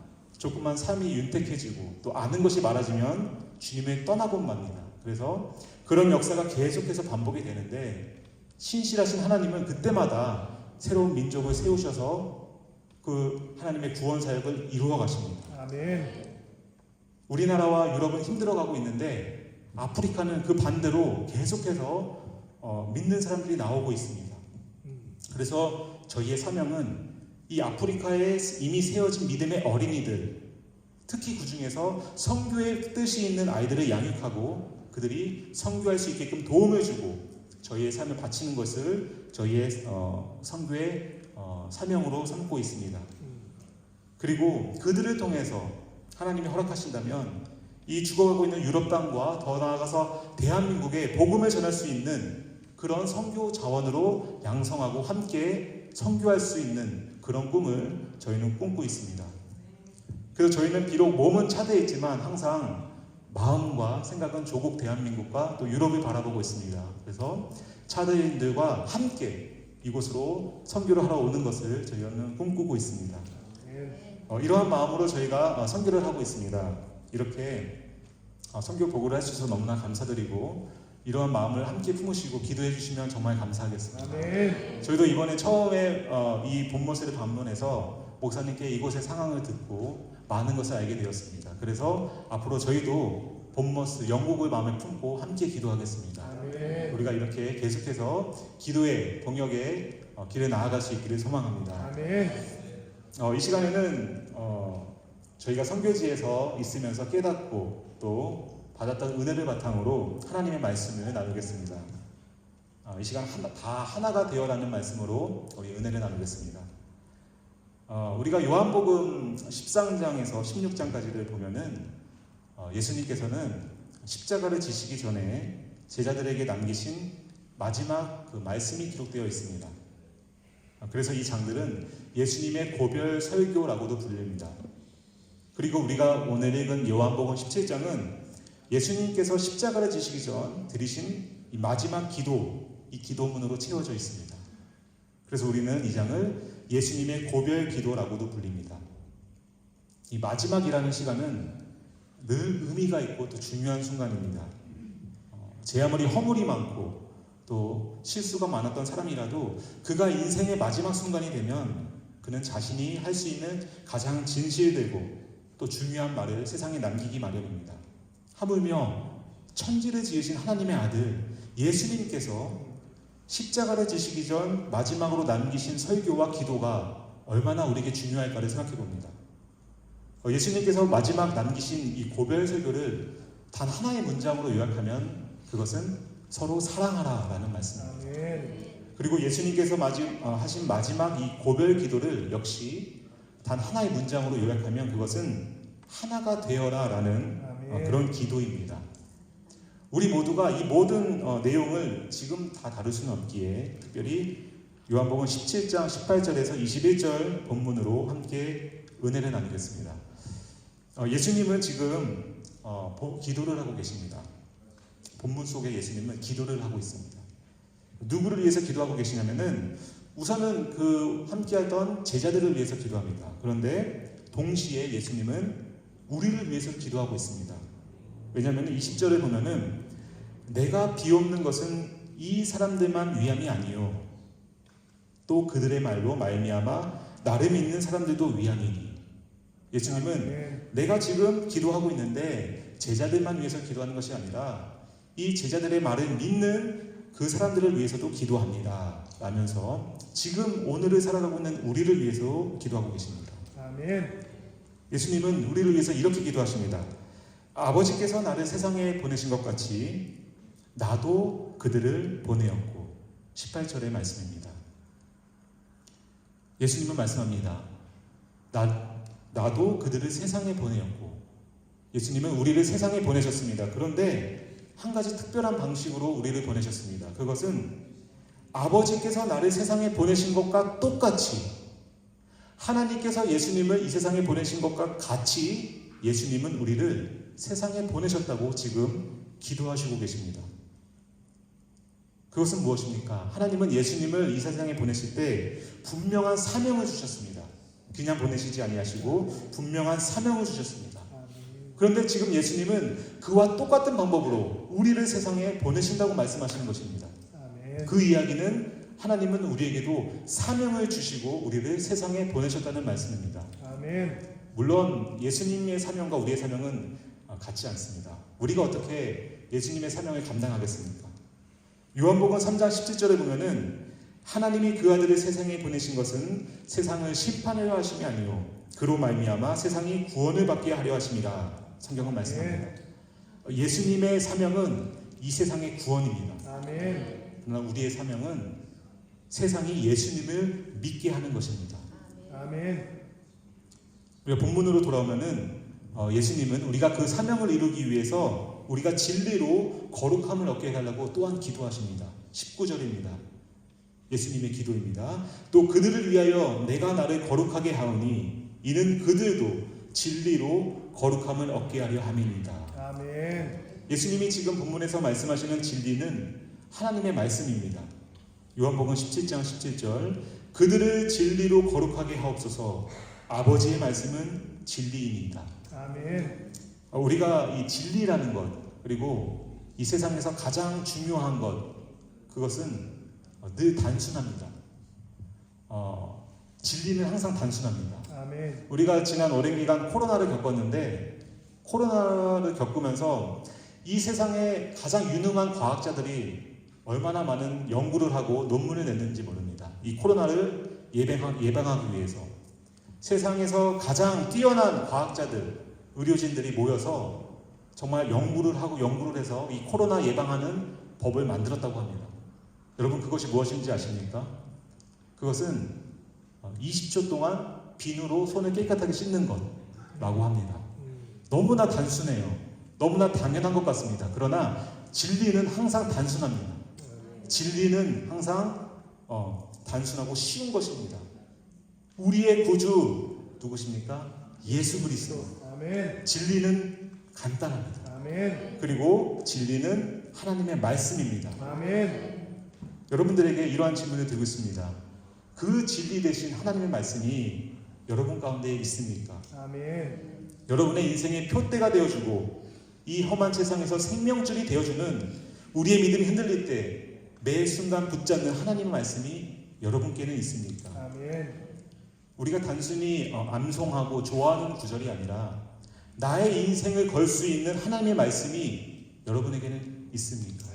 조금만 삶이 윤택해지고 또 아는 것이 많아지면 주님을 떠나곤 맙니다. 그래서 그런 역사가 계속해서 반복이 되는데 신실하신 하나님은 그때마다 새로운 민족을 세우셔서 그 하나님의 구원 사역을 이루어 가십니다. 아멘. 우리나라와 유럽은 힘들어가고 있는데 아프리카는 그 반대로 계속해서 믿는 사람들이 나오고 있습니다. 그래서 저희의 사명은 이 아프리카에 이미 세워진 믿음의 어린이들, 특히 그 중에서 선교의 뜻이 있는 아이들을 양육하고 그들이 선교할 수 있게끔 도움을 주고 저희의 삶을 바치는 것을 저희의 선교의 사명으로 삼고 있습니다. 그리고 그들을 통해서 하나님이 허락하신다면 이 죽어가고 있는 유럽 땅과 더 나아가서 대한민국에 복음을 전할 수 있는 그런 선교 자원으로 양성하고 함께 선교할 수 있는 그런 꿈을 저희는 꿈꾸고 있습니다. 그래서 저희는 비록 몸은 차대에 있지만 항상 마음과 생각은 조국 대한민국과 또 유럽을 바라보고 있습니다. 그래서 차대인들과 함께 이곳으로 선교를 하러 오는 것을 저희는 꿈꾸고 있습니다. 이러한 마음으로 저희가 선교를 하고 있습니다. 이렇게 선교 보고를 해주셔서 너무나 감사드리고 이러한 마음을 함께 품으시고 기도해 주시면 정말 감사하겠습니다. 아멘. 저희도 이번에 처음에 이 본머스를 방문해서 목사님께 이곳의 상황을 듣고 많은 것을 알게 되었습니다. 그래서 앞으로 저희도 본머스 영국을 마음에 품고 함께 기도하겠습니다. 아멘. 우리가 이렇게 계속해서 기도의 동역의 길에 나아갈 수 있기를 소망합니다. 아멘. 이 시간에는 저희가 선교지에서 있으면서 깨닫고 또 받았던 은혜를 바탕으로 하나님의 말씀을 나누겠습니다. 이 시간 다 하나가 되어라는 말씀으로 우리 은혜를 나누겠습니다. 우리가 요한복음 13장에서 16장까지를 보면은 예수님께서는 십자가를 지시기 전에 제자들에게 남기신 마지막 그 말씀이 기록되어 있습니다. 그래서 이 장들은 예수님의 고별 설교라고도 불립니다. 그리고 우리가 오늘 읽은 요한복음 17장은 예수님께서 십자가를 지시기 전 드리신 이 마지막 기도, 이 기도문으로 채워져 있습니다. 그래서 우리는 이 장을 예수님의 고별 기도라고도 불립니다. 이 마지막이라는 시간은 늘 의미가 있고 또 중요한 순간입니다. 제 아무리 허물이 많고 또 실수가 많았던 사람이라도 그가 인생의 마지막 순간이 되면 그는 자신이 할 수 있는 가장 진실되고 또 중요한 말을 세상에 남기기 마련입니다. 하물며 천지를 지으신 하나님의 아들 예수님께서 십자가를 지시기 전 마지막으로 남기신 설교와 기도가 얼마나 우리에게 중요할까를 생각해 봅니다. 예수님께서 마지막 남기신 이 고별 설교를 단 하나의 문장으로 요약하면 그것은 서로 사랑하라 라는 말씀입니다. 아멘. 그리고 예수님께서 하신 마지막 이 고별 기도를 역시 단 하나의 문장으로 요약하면 그것은 하나가 되어라 라는 그런 기도입니다. 우리 모두가 이 모든 내용을 지금 다 다룰 수는 없기에 특별히 요한복음 17장 18절에서 21절 본문으로 함께 은혜를 나누겠습니다. 예수님은 지금 기도를 하고 계십니다. 본문 속에 예수님은 기도를 하고 있습니다. 누구를 위해서 기도하고 계시냐면은 우선은 그 함께하던 제자들을 위해서 기도합니다. 그런데 동시에 예수님은 우리를 위해서 기도하고 있습니다. 왜냐하면 20절에 보면은 내가 비옵는 것은 이 사람들만 위함이 아니요 또 그들의 말로 말미암아 나를 믿는 사람들도 위함이니. 예수님은 내가 지금 기도하고 있는데 제자들만 위해서 기도하는 것이 아니라 이 제자들의 말을 믿는 그 사람들을 위해서도 기도합니다 라면서 지금 오늘을 살아가고 있는 우리를 위해서 기도하고 계십니다. 아멘. 예수님은 우리를 위해서 이렇게 기도하십니다. 아버지께서 나를 세상에 보내신 것 같이 나도 그들을 보내었고. 18절의 말씀입니다. 예수님은 말씀합니다. 나도 그들을 세상에 보내었고. 예수님은 우리를 세상에 보내셨습니다. 그런데 한 가지 특별한 방식으로 우리를 보내셨습니다. 그것은 아버지께서 나를 세상에 보내신 것과 똑같이 하나님께서 예수님을 이 세상에 보내신 것과 같이 예수님은 우리를 세상에 보내셨다고 지금 기도하시고 계십니다. 그것은 무엇입니까? 하나님은 예수님을 이 세상에 보내실 때 분명한 사명을 주셨습니다. 그냥 보내시지 아니하시고 분명한 사명을 주셨습니다. 그런데 지금 예수님은 그와 똑같은 방법으로 우리를 세상에 보내신다고 말씀하시는 것입니다. 그 이야기는 하나님은 우리에게도 사명을 주시고 우리를 세상에 보내셨다는 말씀입니다. 물론 예수님의 사명과 우리의 사명은 같지 않습니다. 우리가 어떻게 예수님의 사명을 감당하겠습니까? 요한복음 3장 17절에 보면은 하나님이 그 아들을 세상에 보내신 것은 세상을 심판하려 하심이 아니요 그로 말미암아 세상이 구원을 받게 하려 하심이라 성경은 말씀합니다. 예수님의 사명은 이 세상의 구원입니다. 그러나 우리의 사명은 세상이 예수님을 믿게 하는 것입니다. 우리가 본문으로 돌아오면은 예수님은 우리가 그 사명을 이루기 위해서 우리가 진리로 거룩함을 얻게 해달라고 또한 기도하십니다. 19절입니다. 예수님의 기도입니다. 또 그들을 위하여 내가 나를 거룩하게 하오니 이는 그들도 진리로 거룩함을 얻게 하려 함이니이다. 예수님이 지금 본문에서 말씀하시는 진리는 하나님의 말씀입니다. 요한복음 17장 17절 그들을 진리로 거룩하게 하옵소서 아버지의 말씀은 진리이니이다. 우리가 이 진리라는 것 그리고 이 세상에서 가장 중요한 것 그것은 늘 단순합니다. 진리는 항상 단순합니다. 우리가 지난 오랜 기간 코로나를 겪었는데 코로나를 겪으면서 이 세상에 가장 유능한 과학자들이 얼마나 많은 연구를 하고 논문을 냈는지 모릅니다. 이 코로나를 예방하기 위해서 세상에서 가장 뛰어난 과학자들, 의료진들이 모여서 정말 연구를 해서 이 코로나 예방하는 법을 만들었다고 합니다. 여러분 그것이 무엇인지 아십니까? 그것은 20초 동안 비누로 손을 깨끗하게 씻는 것라고 합니다. 너무나 단순해요. 너무나 당연한 것 같습니다. 그러나 진리는 항상 단순합니다. 진리는 항상 단순하고 쉬운 것입니다. 우리의 구주 누구십니까? 예수 그리스도. 진리는 간단합니다. 그리고 진리는 하나님의 말씀입니다. 여러분들에게 이러한 질문을 드리고 있습니다. 그 진리 대신 하나님의 말씀이 여러분 가운데 있습니까? 여러분의 인생의 표대가 되어주고 이 험한 세상에서 생명줄이 되어주는 우리의 믿음이 흔들릴 때 매 순간 붙잡는 하나님의 말씀이 여러분께는 있습니까? 우리가 단순히 암송하고 좋아하는 구절이 아니라 나의 인생을 걸 수 있는 하나님의 말씀이 여러분에게는 있습니까?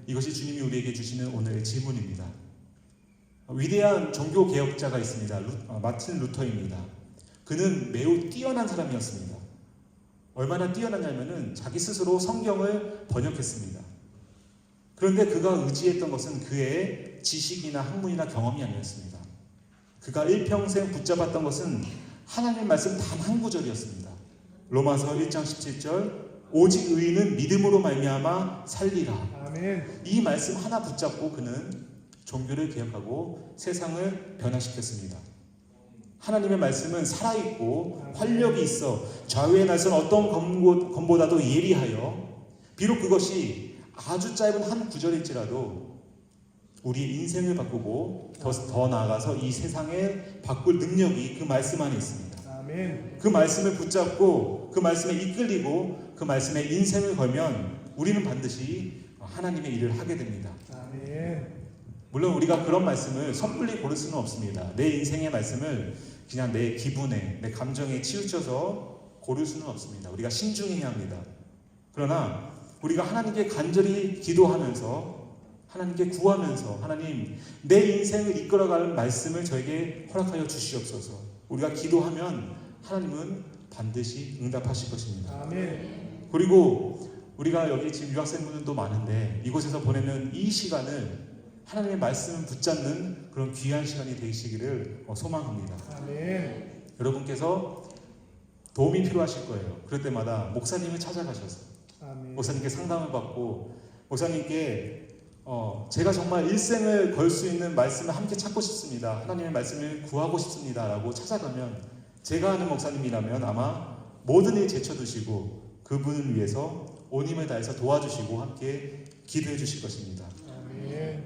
이것이 주님이 우리에게 주시는 오늘의 질문입니다. 위대한 종교 개혁자가 있습니다. 마틴 루터입니다. 그는 매우 뛰어난 사람이었습니다. 얼마나 뛰어났냐면은 자기 스스로 성경을 번역했습니다. 그런데 그가 의지했던 것은 그의 지식이나 학문이나 경험이 아니었습니다. 그가 일평생 붙잡았던 것은 하나님의 말씀 단 한 구절이었습니다. 로마서 1장 17절 오직 의인은 믿음으로 말미암아 살리라. 이 말씀 하나 붙잡고 그는 종교를 개혁하고 세상을 변화시켰습니다. 하나님의 말씀은 살아있고 활력이 있어 좌우에 나선 어떤 검보다도 예리하여 비록 그것이 아주 짧은 한 구절일지라도 우리의 인생을 바꾸고 더 나아가서 이 세상을 바꿀 능력이 그 말씀 안에 있습니다. 그 말씀을 붙잡고 그 말씀에 이끌리고 그 말씀에 인생을 걸면 우리는 반드시 하나님의 일을 하게 됩니다. 물론 우리가 그런 말씀을 섣불리 고를 수는 없습니다. 내 인생의 말씀을 그냥 내 기분에 내 감정에 치우쳐서 고를 수는 없습니다. 우리가 신중해야 합니다. 그러나 우리가 하나님께 간절히 기도하면서 하나님께 구하면서 하나님 내 인생을 이끌어갈 말씀을 저에게 허락하여 주시옵소서. 우리가 기도하면 하나님은 반드시 응답하실 것입니다. 그리고 우리가 여기 지금 유학생분들도 많은데 이곳에서 보내는 이 시간을 하나님의 말씀을 붙잡는 그런 귀한 시간이 되시기를 소망합니다. 여러분께서 도움이 필요하실 거예요. 그럴 때마다 목사님을 찾아가셔서 목사님께 상담을 받고 목사님께 제가 정말 일생을 걸 수 있는 말씀을 함께 찾고 싶습니다. 하나님의 말씀을 구하고 싶습니다. 라고 찾아가면 제가 아는 목사님이라면 아마 모든 일 제쳐두시고 그분을 위해서 온 힘을 다해서 도와주시고 함께 기도해 주실 것입니다.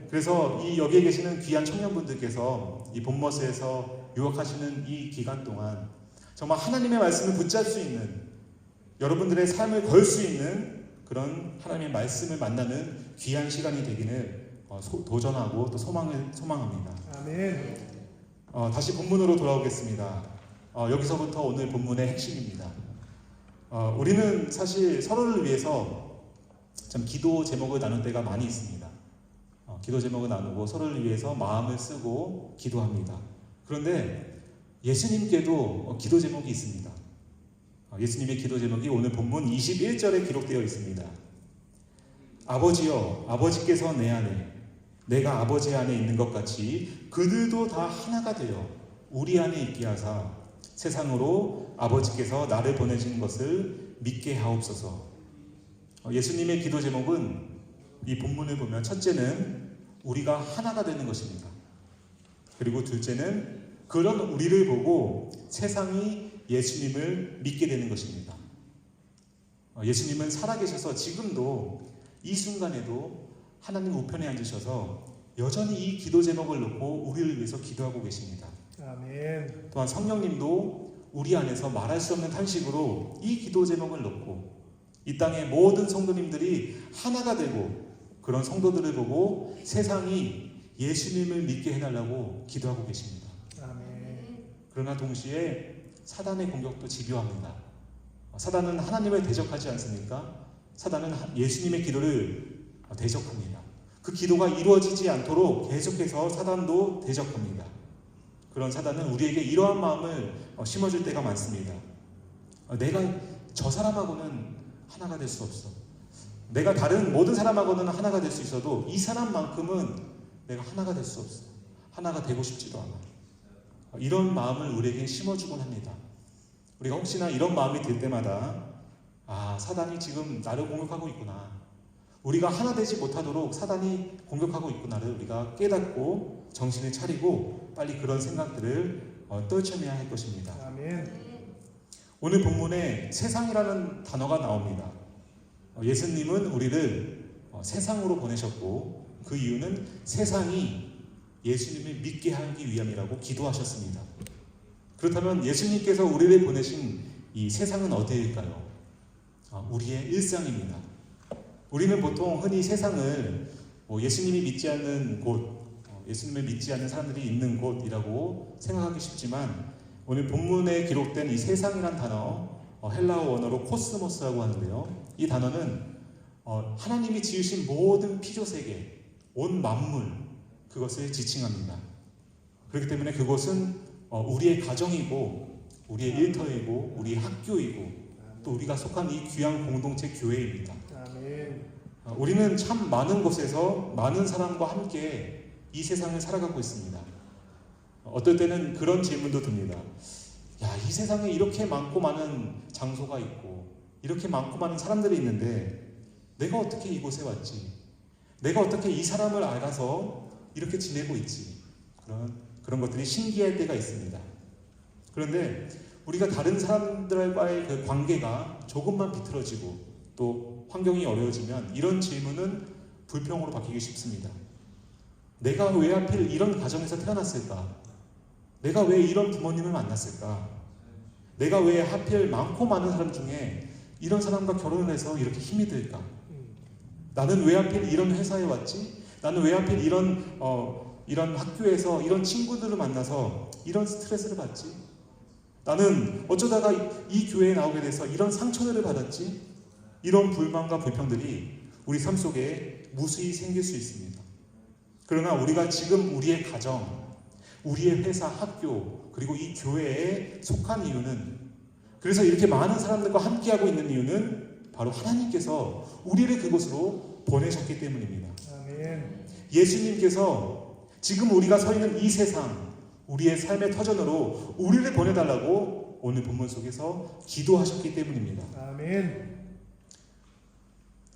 그래서 이 여기에 계시는 귀한 청년분들께서 이 본머스에서 유혹하시는 이 기간 동안 정말 하나님의 말씀을 붙잡을 수 있는, 여러분들의 삶을 걸 수 있는 그런 하나님의 말씀을 만나는 귀한 시간이 되기를 도전하고 또 소망합니다. 아멘. 다시 본문으로 돌아오겠습니다. 여기서부터 오늘 본문의 핵심입니다. 우리는 사실 서로를 위해서 참 기도 제목을 나눌 때가 많이 있습니다. 기도 제목을 나누고 서로를 위해서 마음을 쓰고 기도합니다. 그런데 예수님께도 기도 제목이 있습니다. 예수님의 기도 제목이 오늘 본문 21절에 기록되어 있습니다. 아버지여, 아버지께서 내 안에, 내가 아버지 안에 있는 것 같이 그들도 다 하나가 되어 우리 안에 있게 하사 세상으로 아버지께서 나를 보내신 것을 믿게 하옵소서. 예수님의 기도 제목은 이 본문을 보면 첫째는 우리가 하나가 되는 것입니다. 그리고 둘째는 그런 우리를 보고 세상이 예수님을 믿게 되는 것입니다. 예수님은 살아계셔서 지금도 이 순간에도 하나님 우편에 앉으셔서 여전히 이 기도 제목을 놓고 우리를 위해서 기도하고 계십니다. 아멘. 또한 성령님도 우리 안에서 말할 수 없는 탄식으로 이 기도 제목을 놓고 이 땅의 모든 성도님들이 하나가 되고 그런 성도들을 보고 세상이 예수님을 믿게 해달라고 기도하고 계십니다. 아멘. 그러나 동시에 사단의 공격도 집요합니다. 사단은 하나님을 대적하지 않습니까? 사단은 예수님의 기도를 대적합니다. 그 기도가 이루어지지 않도록 계속해서 사단도 대적합니다. 그런 사단은 우리에게 이러한 마음을 심어줄 때가 많습니다. 내가 저 사람하고는 하나가 될 수 없어. 내가 다른 모든 사람하고는 하나가 될 수 있어도 이 사람만큼은 내가 하나가 될 수 없어. 하나가 되고 싶지도 않아. 이런 마음을 우리에게 심어주곤 합니다. 우리가 혹시나 이런 마음이 들 때마다 사단이 지금 나를 공격하고 있구나. 우리가 하나 되지 못하도록 사단이 공격하고 있구나를 우리가 깨닫고 정신을 차리고 빨리 그런 생각들을 떨쳐내야 할 것입니다. 아멘. 오늘 본문에 세상이라는 단어가 나옵니다. 예수님은 우리를 세상으로 보내셨고 그 이유는 세상이 예수님을 믿게 하기 위함이라고 기도하셨습니다. 그렇다면 예수님께서 우리를 보내신 이 세상은 어디일까요? 우리의 일상입니다. 우리는 보통 흔히 세상을 예수님이 믿지 않는 곳, 예수님을 믿지 않는 사람들이 있는 곳이라고 생각하기 쉽지만 오늘 본문에 기록된 이 세상이란 단어, 헬라어 원어로 코스모스라고 하는데요. 이 단어는 하나님이 지으신 모든 피조세계, 온 만물, 그것을 지칭합니다. 그렇기 때문에 그것은 우리의 가정이고 우리의 일터이고 우리의 학교이고 또 우리가 속한 이 귀한 공동체 교회입니다. 아멘. 우리는 참 많은 곳에서 많은 사람과 함께 이 세상을 살아가고 있습니다. 어떨 때는 그런 질문도 듭니다. 이 세상에 이렇게 많고 많은 장소가 있고 이렇게 많고 많은 사람들이 있는데 내가 어떻게 이곳에 왔지? 내가 어떻게 이 사람을 알아서 이렇게 지내고 있지? 그런 것들이 신기할 때가 있습니다. 그런데 우리가 다른 사람들과의 그 관계가 조금만 비틀어지고 또 환경이 어려워지면 이런 질문은 불평으로 바뀌기 쉽습니다. 내가 왜 하필 이런 가정에서 태어났을까? 내가 왜 이런 부모님을 만났을까? 내가 왜 하필 많고 많은 사람 중에 이런 사람과 결혼을 해서 이렇게 힘이 들까? 나는 왜 하필 이런 회사에 왔지? 나는 왜 하필 이런 학교에서 이런 친구들을 만나서 이런 스트레스를 받지? 나는 어쩌다가 이 교회에 나오게 돼서 이런 상처들을 받았지? 이런 불만과 불평들이 우리 삶 속에 무수히 생길 수 있습니다. 그러나 우리가 지금 우리의 가정, 우리의 회사, 학교, 그리고 이 교회에 속한 이유는, 그래서 이렇게 많은 사람들과 함께하고 있는 이유는 바로 하나님께서 우리를 그곳으로 보내셨기 때문입니다. 아멘. 예수님께서 지금 우리가 서 있는 이 세상, 우리의 삶의 터전으로 우리를 보내달라고 오늘 본문 속에서 기도하셨기 때문입니다. 아멘.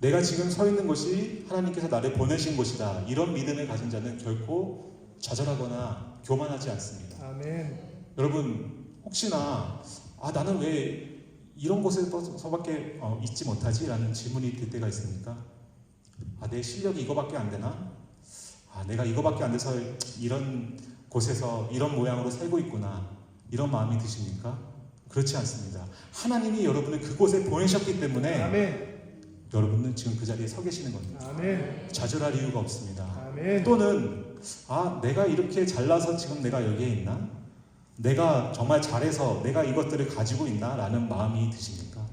내가 지금 서 있는 곳이 하나님께서 나를 보내신 곳이다. 이런 믿음을 가진 자는 결코 좌절하거나 교만하지 않습니다. 아멘. 여러분 혹시나 나는 왜 이런 곳에서밖에 있지 못하지? 라는 질문이 들 때가 있습니까? 내 실력이 이거밖에 안 되나? 내가 이거밖에 안 돼서 이런 곳에서 이런 모양으로 살고 있구나 이런 마음이 드십니까? 그렇지 않습니다. 하나님이 여러분을 그곳에 보내셨기 때문에 아멘. 여러분은 지금 그 자리에 서 계시는 겁니다. 아멘. 좌절할 이유가 없습니다. 아멘. 또는 내가 이렇게 잘나서 지금 내가 여기에 있나? 내가 정말 잘해서 내가 이것들을 가지고 있나? 라는 마음이 드십니까?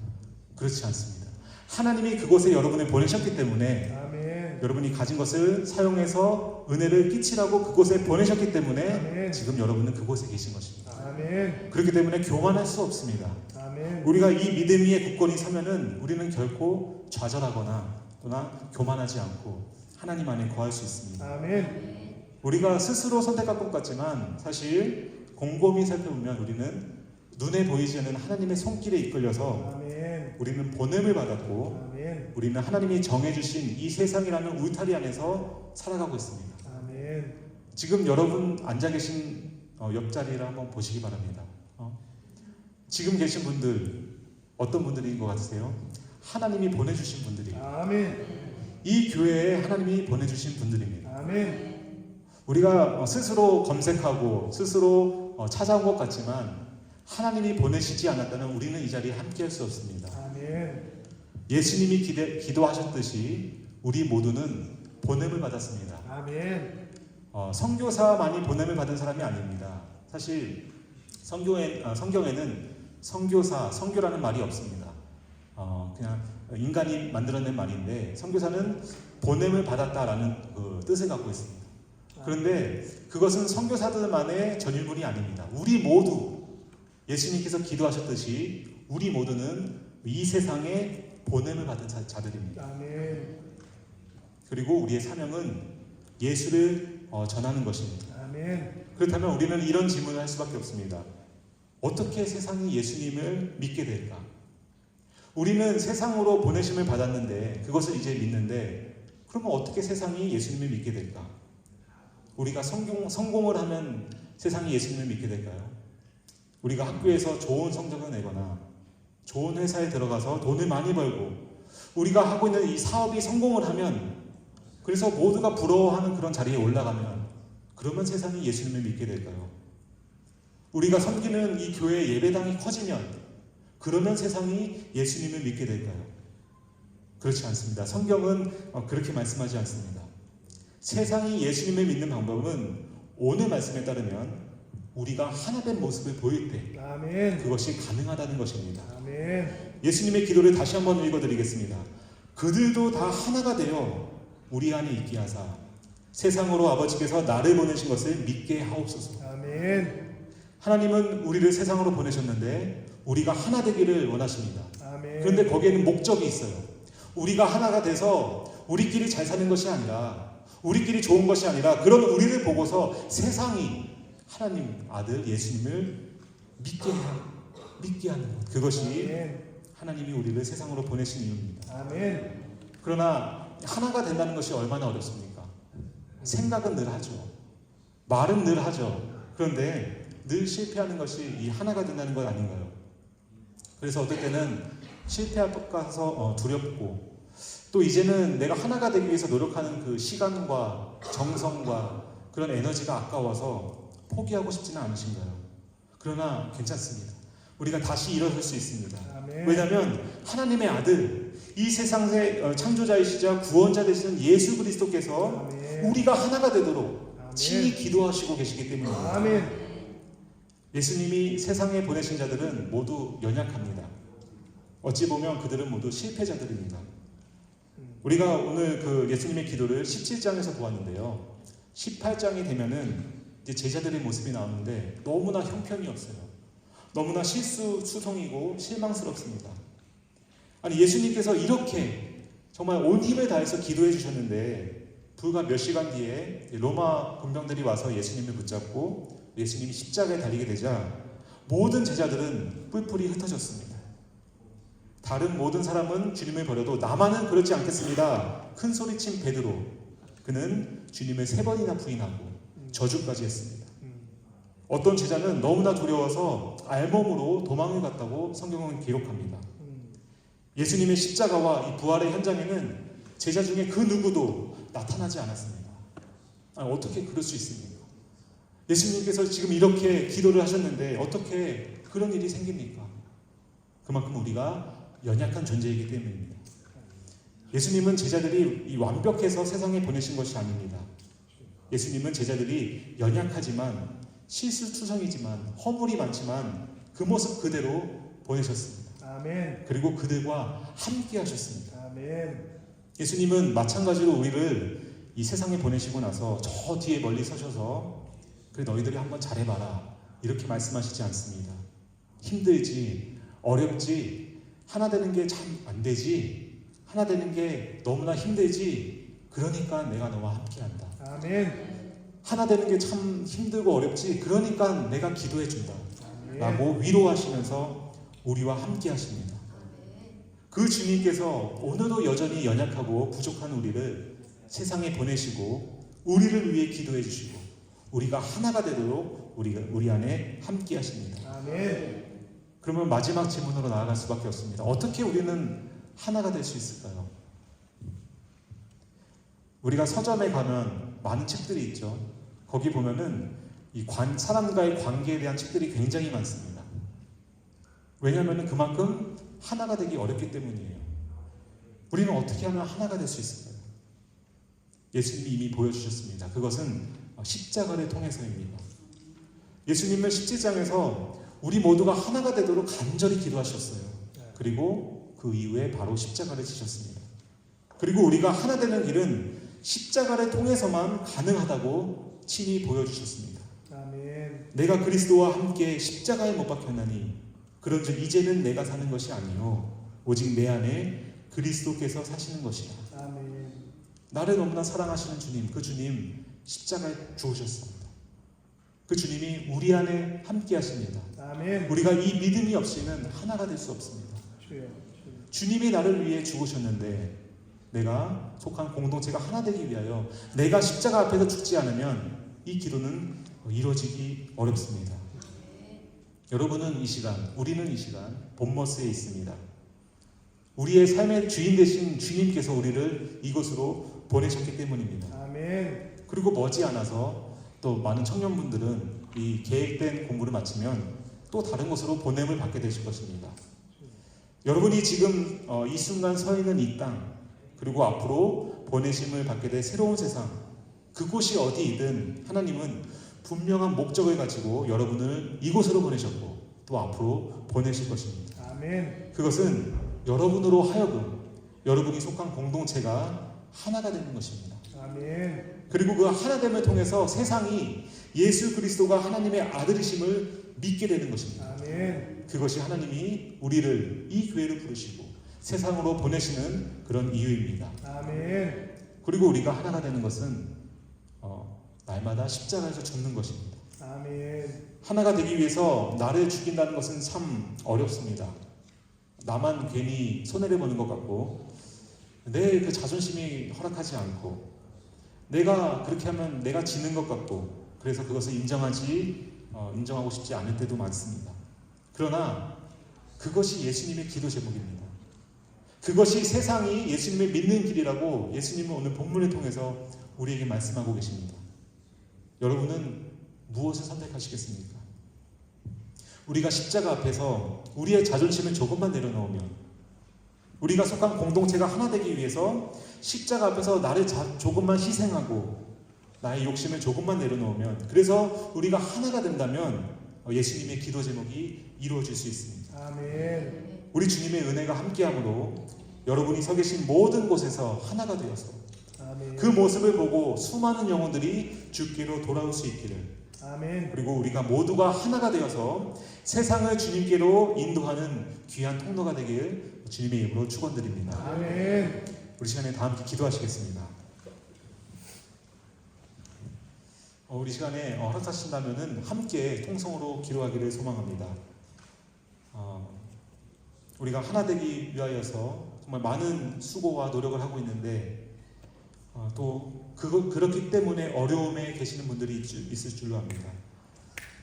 그렇지 않습니다. 하나님이 그곳에 여러분을 보내셨기 때문에 아멘. 여러분이 가진 것을 사용해서 은혜를 끼치라고 그곳에 보내셨기 때문에 아멘. 지금 여러분은 그곳에 계신 것입니다. 아멘. 그렇기 때문에 교만할 수 없습니다. 아멘. 우리가 이 믿음 위에 굳건히 서면은 우리는 결코 좌절하거나 또나 교만하지 않고 하나님 안에 거할 수 있습니다. 아멘. 우리가 스스로 선택할 것 같지만 사실 곰곰이 살펴보면 우리는 눈에 보이지 않는 하나님의 손길에 이끌려서 아멘. 우리는 본음을 받았고 아멘. 우리는 하나님이 정해주신 이 세상이라는 울타리 안에서 살아가고 있습니다. 아멘. 지금 여러분 앉아 계신 옆자리를 한번 보시기 바랍니다. 지금 계신 분들 어떤 분들인 것 같으세요? 하나님이 보내주신 분들이에요. 아멘. 이 교회에 하나님이 보내주신 분들입니다. 아멘. 우리가 스스로 검색하고 스스로 찾아온 것 같지만 하나님이 보내시지 않았다면 우리는 이 자리에 함께할 수 없습니다. 아멘. 예수님이 기도하셨듯이 우리 모두는 보냄을 받았습니다. 아멘. 선교사만이 보냄을 받은 사람이 아닙니다. 사실 성경에는 선교사, 선교라는 말이 없습니다. 그냥 인간이 만들어낸 말인데 선교사는 보냄을 받았다라는 그 뜻을 갖고 있습니다. 그런데 그것은 선교사들만의 전유물이 아닙니다. 우리 모두 예수님께서 기도하셨듯이 우리 모두는 이 세상에 보냄을 받은 자들입니다. 아멘. 그리고 우리의 사명은 예수를 전하는 것입니다. 아멘. 그렇다면 우리는 이런 질문을 할 수밖에 없습니다. 어떻게 세상이 예수님을 믿게 될까? 우리는 세상으로 보내심을 받았는데 그것을 이제 믿는데 그러면 어떻게 세상이 예수님을 믿게 될까? 우리가 성공을 하면 세상이 예수님을 믿게 될까요? 우리가 학교에서 좋은 성적을 내거나 좋은 회사에 들어가서 돈을 많이 벌고 우리가 하고 있는 이 사업이 성공을 하면 그래서 모두가 부러워하는 그런 자리에 올라가면 그러면 세상이 예수님을 믿게 될까요? 우리가 섬기는 이 교회 예배당이 커지면 그러면 세상이 예수님을 믿게 될까요? 그렇지 않습니다. 성경은 그렇게 말씀하지 않습니다. 세상이 예수님을 믿는 방법은 오늘 말씀에 따르면 우리가 하나된 모습을 보일 때 아멘. 그것이 가능하다는 것입니다. 아멘. 예수님의 기도를 다시 한번 읽어드리겠습니다. 그들도 다 하나가 되어 우리 안에 있게 하사 세상으로 아버지께서 나를 보내신 것을 믿게 하옵소서. 아멘. 하나님은 우리를 세상으로 보내셨는데 우리가 하나 되기를 원하십니다. 아멘. 그런데 거기에는 목적이 있어요. 우리가 하나가 돼서 우리끼리 잘 사는 것이 아니라 우리끼리 좋은 것이 아니라 그런 우리를 보고서 세상이 하나님 아들 예수님을 믿게 하는 것. 그것이 아멘. 하나님이 우리를 세상으로 보내신 이유입니다. 아멘. 그러나 하나가 된다는 것이 얼마나 어렵습니까? 생각은 늘 하죠. 말은 늘 하죠. 그런데 늘 실패하는 것이 이 하나가 된다는 것 아닌가요? 그래서 어떨 때는 실패할 것 같아서 두렵고 또 이제는 내가 하나가 되기 위해서 노력하는 그 시간과 정성과 그런 에너지가 아까워서 포기하고 싶지는 않으신가요? 그러나 괜찮습니다. 우리가 다시 일어설 수 있습니다. 아멘. 왜냐하면 하나님의 아들, 이 세상의 창조자이시자 구원자 되시는 예수 그리스도께서 아멘. 우리가 하나가 되도록 아멘. 친히 기도하시고 계시기 때문입니다. 아멘. 예수님이 세상에 보내신 자들은 모두 연약합니다. 어찌 보면 그들은 모두 실패자들입니다. 우리가 오늘 그 예수님의 기도를 17장에서 보았는데요. 18장이 되면은 이제 제자들의 모습이 나오는데 너무나 형편이 없어요. 너무나 실수투성이고 실망스럽습니다. 아니 예수님께서 이렇게 정말 온 힘을 다해서 기도해 주셨는데 불과 몇 시간 뒤에 로마 군병들이 와서 예수님을 붙잡고 예수님이 십자가에 달리게 되자 모든 제자들은 뿔뿔이 흩어졌습니다. 다른 모든 사람은 주님을 버려도 나만은 그렇지 않겠습니다. 큰 소리친 베드로, 그는 주님을 3번이나 부인하고 저주까지 했습니다. 어떤 제자는 너무나 두려워서 알몸으로 도망을 갔다고 성경은 기록합니다. 예수님의 십자가와 이 부활의 현장에는 제자 중에 그 누구도 나타나지 않았습니다. 아니, 어떻게 그럴 수 있습니까? 예수님께서 지금 이렇게 기도를 하셨는데 어떻게 그런 일이 생깁니까? 그만큼 우리가 연약한 존재이기 때문입니다. 예수님은 제자들이 이 완벽해서 세상에 보내신 것이 아닙니다. 예수님은 제자들이 연약하지만 실수투성이지만 허물이 많지만 그 모습 그대로 보내셨습니다. 아멘. 그리고 그들과 함께 하셨습니다. 아멘. 예수님은 마찬가지로 우리를 이 세상에 보내시고 나서 저 뒤에 멀리 서셔서 그래 너희들이 한번 잘해봐라 이렇게 말씀하시지 않습니다. 힘들지, 어렵지, 하나 되는 게 참 안 되지, 하나 되는 게 너무나 힘들지, 그러니까 내가 너와 함께한다. 아멘. 하나 되는 게 참 힘들고 어렵지, 그러니까 내가 기도해준다 라고 위로하시면서 우리와 함께 하십니다. 그 주님께서 오늘도 여전히 연약하고 부족한 우리를 세상에 보내시고 우리를 위해 기도해 주시고 우리가 하나가 되도록 우리 안에 함께 하십니다. 아멘. 그러면 마지막 질문으로 나아갈 수밖에 없습니다. 어떻게 우리는 하나가 될 수 있을까요? 우리가 서점에 가면 많은 책들이 있죠. 거기 보면은 사람과의 관계에 대한 책들이 굉장히 많습니다. 왜냐하면 그만큼 하나가 되기 어렵기 때문이에요. 우리는 어떻게 하면 하나가 될 수 있을까요? 예수님이 이미 보여주셨습니다. 그것은 십자가를 통해서입니다. 예수님은 십자장에서 우리 모두가 하나가 되도록 간절히 기도하셨어요. 그리고 그 이후에 바로 십자가를 지셨습니다. 그리고 우리가 하나 되는 길은 십자가를 통해서만 가능하다고 친히 보여주셨습니다. 아멘. 내가 그리스도와 함께 십자가에 못 박혔나니 그런즉 이제는 내가 사는 것이 아니요 오직 내 안에 그리스도께서 사시는 것이라. 아멘. 나를 너무나 사랑하시는 주님, 그 주님 십자가에 죽으셨습니다. 그 주님이 우리 안에 함께 하십니다. 아멘. 우리가 이 믿음이 없이는 하나가 될 수 없습니다. 주여. 주님이 나를 위해 죽으셨는데 내가 속한 공동체가 하나 되기 위하여 내가 십자가 앞에서 죽지 않으면 이 기도는 이루어지기 어렵습니다. 여러분은 이 시간, 우리는 이 시간 본머스에 있습니다. 우리의 삶의 주인 되신 주님께서 우리를 이곳으로 보내셨기 때문입니다. 아멘. 그리고 머지않아서 또 많은 청년분들은 이 계획된 공부를 마치면 또 다른 곳으로 보냄을 받게 되실 것입니다. 여러분이 지금 이 순간 서 있는 이 땅, 그리고 앞으로 보내심을 받게 될 새로운 세상, 그곳이 어디이든 하나님은 분명한 목적을 가지고 여러분을 이곳으로 보내셨고 또 앞으로 보내실 것입니다. 아멘. 그것은 여러분으로 하여금 여러분이 속한 공동체가 하나가 되는 것입니다. 아멘. 그리고 그 하나됨을 통해서 세상이 예수 그리스도가 하나님의 아들이심을 믿게 되는 것입니다. 아멘. 그것이 하나님이 우리를 이 교회로 부르시고 세상으로 보내시는 그런 이유입니다. 아멘. 그리고 우리가 하나가 되는 것은 날마다 십자가에서 죽는 것입니다. 아멘. 하나가 되기 위해서 나를 죽인다는 것은 참 어렵습니다. 나만 괜히 손해를 보는 것 같고 내 그 자존심이 허락하지 않고 내가 그렇게 하면 내가 지는 것 같고 그래서 그것을 인정하고 싶지 않을 때도 많습니다. 그러나 그것이 예수님의 기도 제목입니다. 그것이 세상이 예수님을 믿는 길이라고 예수님은 오늘 본문을 통해서 우리에게 말씀하고 계십니다. 여러분은 무엇을 선택하시겠습니까? 우리가 십자가 앞에서 우리의 자존심을 조금만 내려놓으면 우리가 속한 공동체가 하나 되기 위해서 십자가 앞에서 나를 조금만 희생하고 나의 욕심을 조금만 내려놓으면 그래서 우리가 하나가 된다면 예수님의 기도 제목이 이루어질 수 있습니다. 아멘. 우리 주님의 은혜가 함께함으로 여러분이 서 계신 모든 곳에서 하나가 되어서 아멘. 그 모습을 보고 수많은 영혼들이 주께로 돌아올 수 있기를 아멘. 그리고 우리가 모두가 하나가 되어서 세상을 주님께로 인도하는 귀한 통로가 되길 주님의 이름으로 축원드립니다. 아멘. 우리 시간에 다 함께 기도하시겠습니다. 우리 시간에 허락하신다면은 함께 통성으로 기도하기를 소망합니다. 우리가 하나 되기 위하여서 정말 많은 수고와 노력을 하고 있는데 또 그렇기 때문에 어려움에 계시는 분들이 있을 줄로 압니다.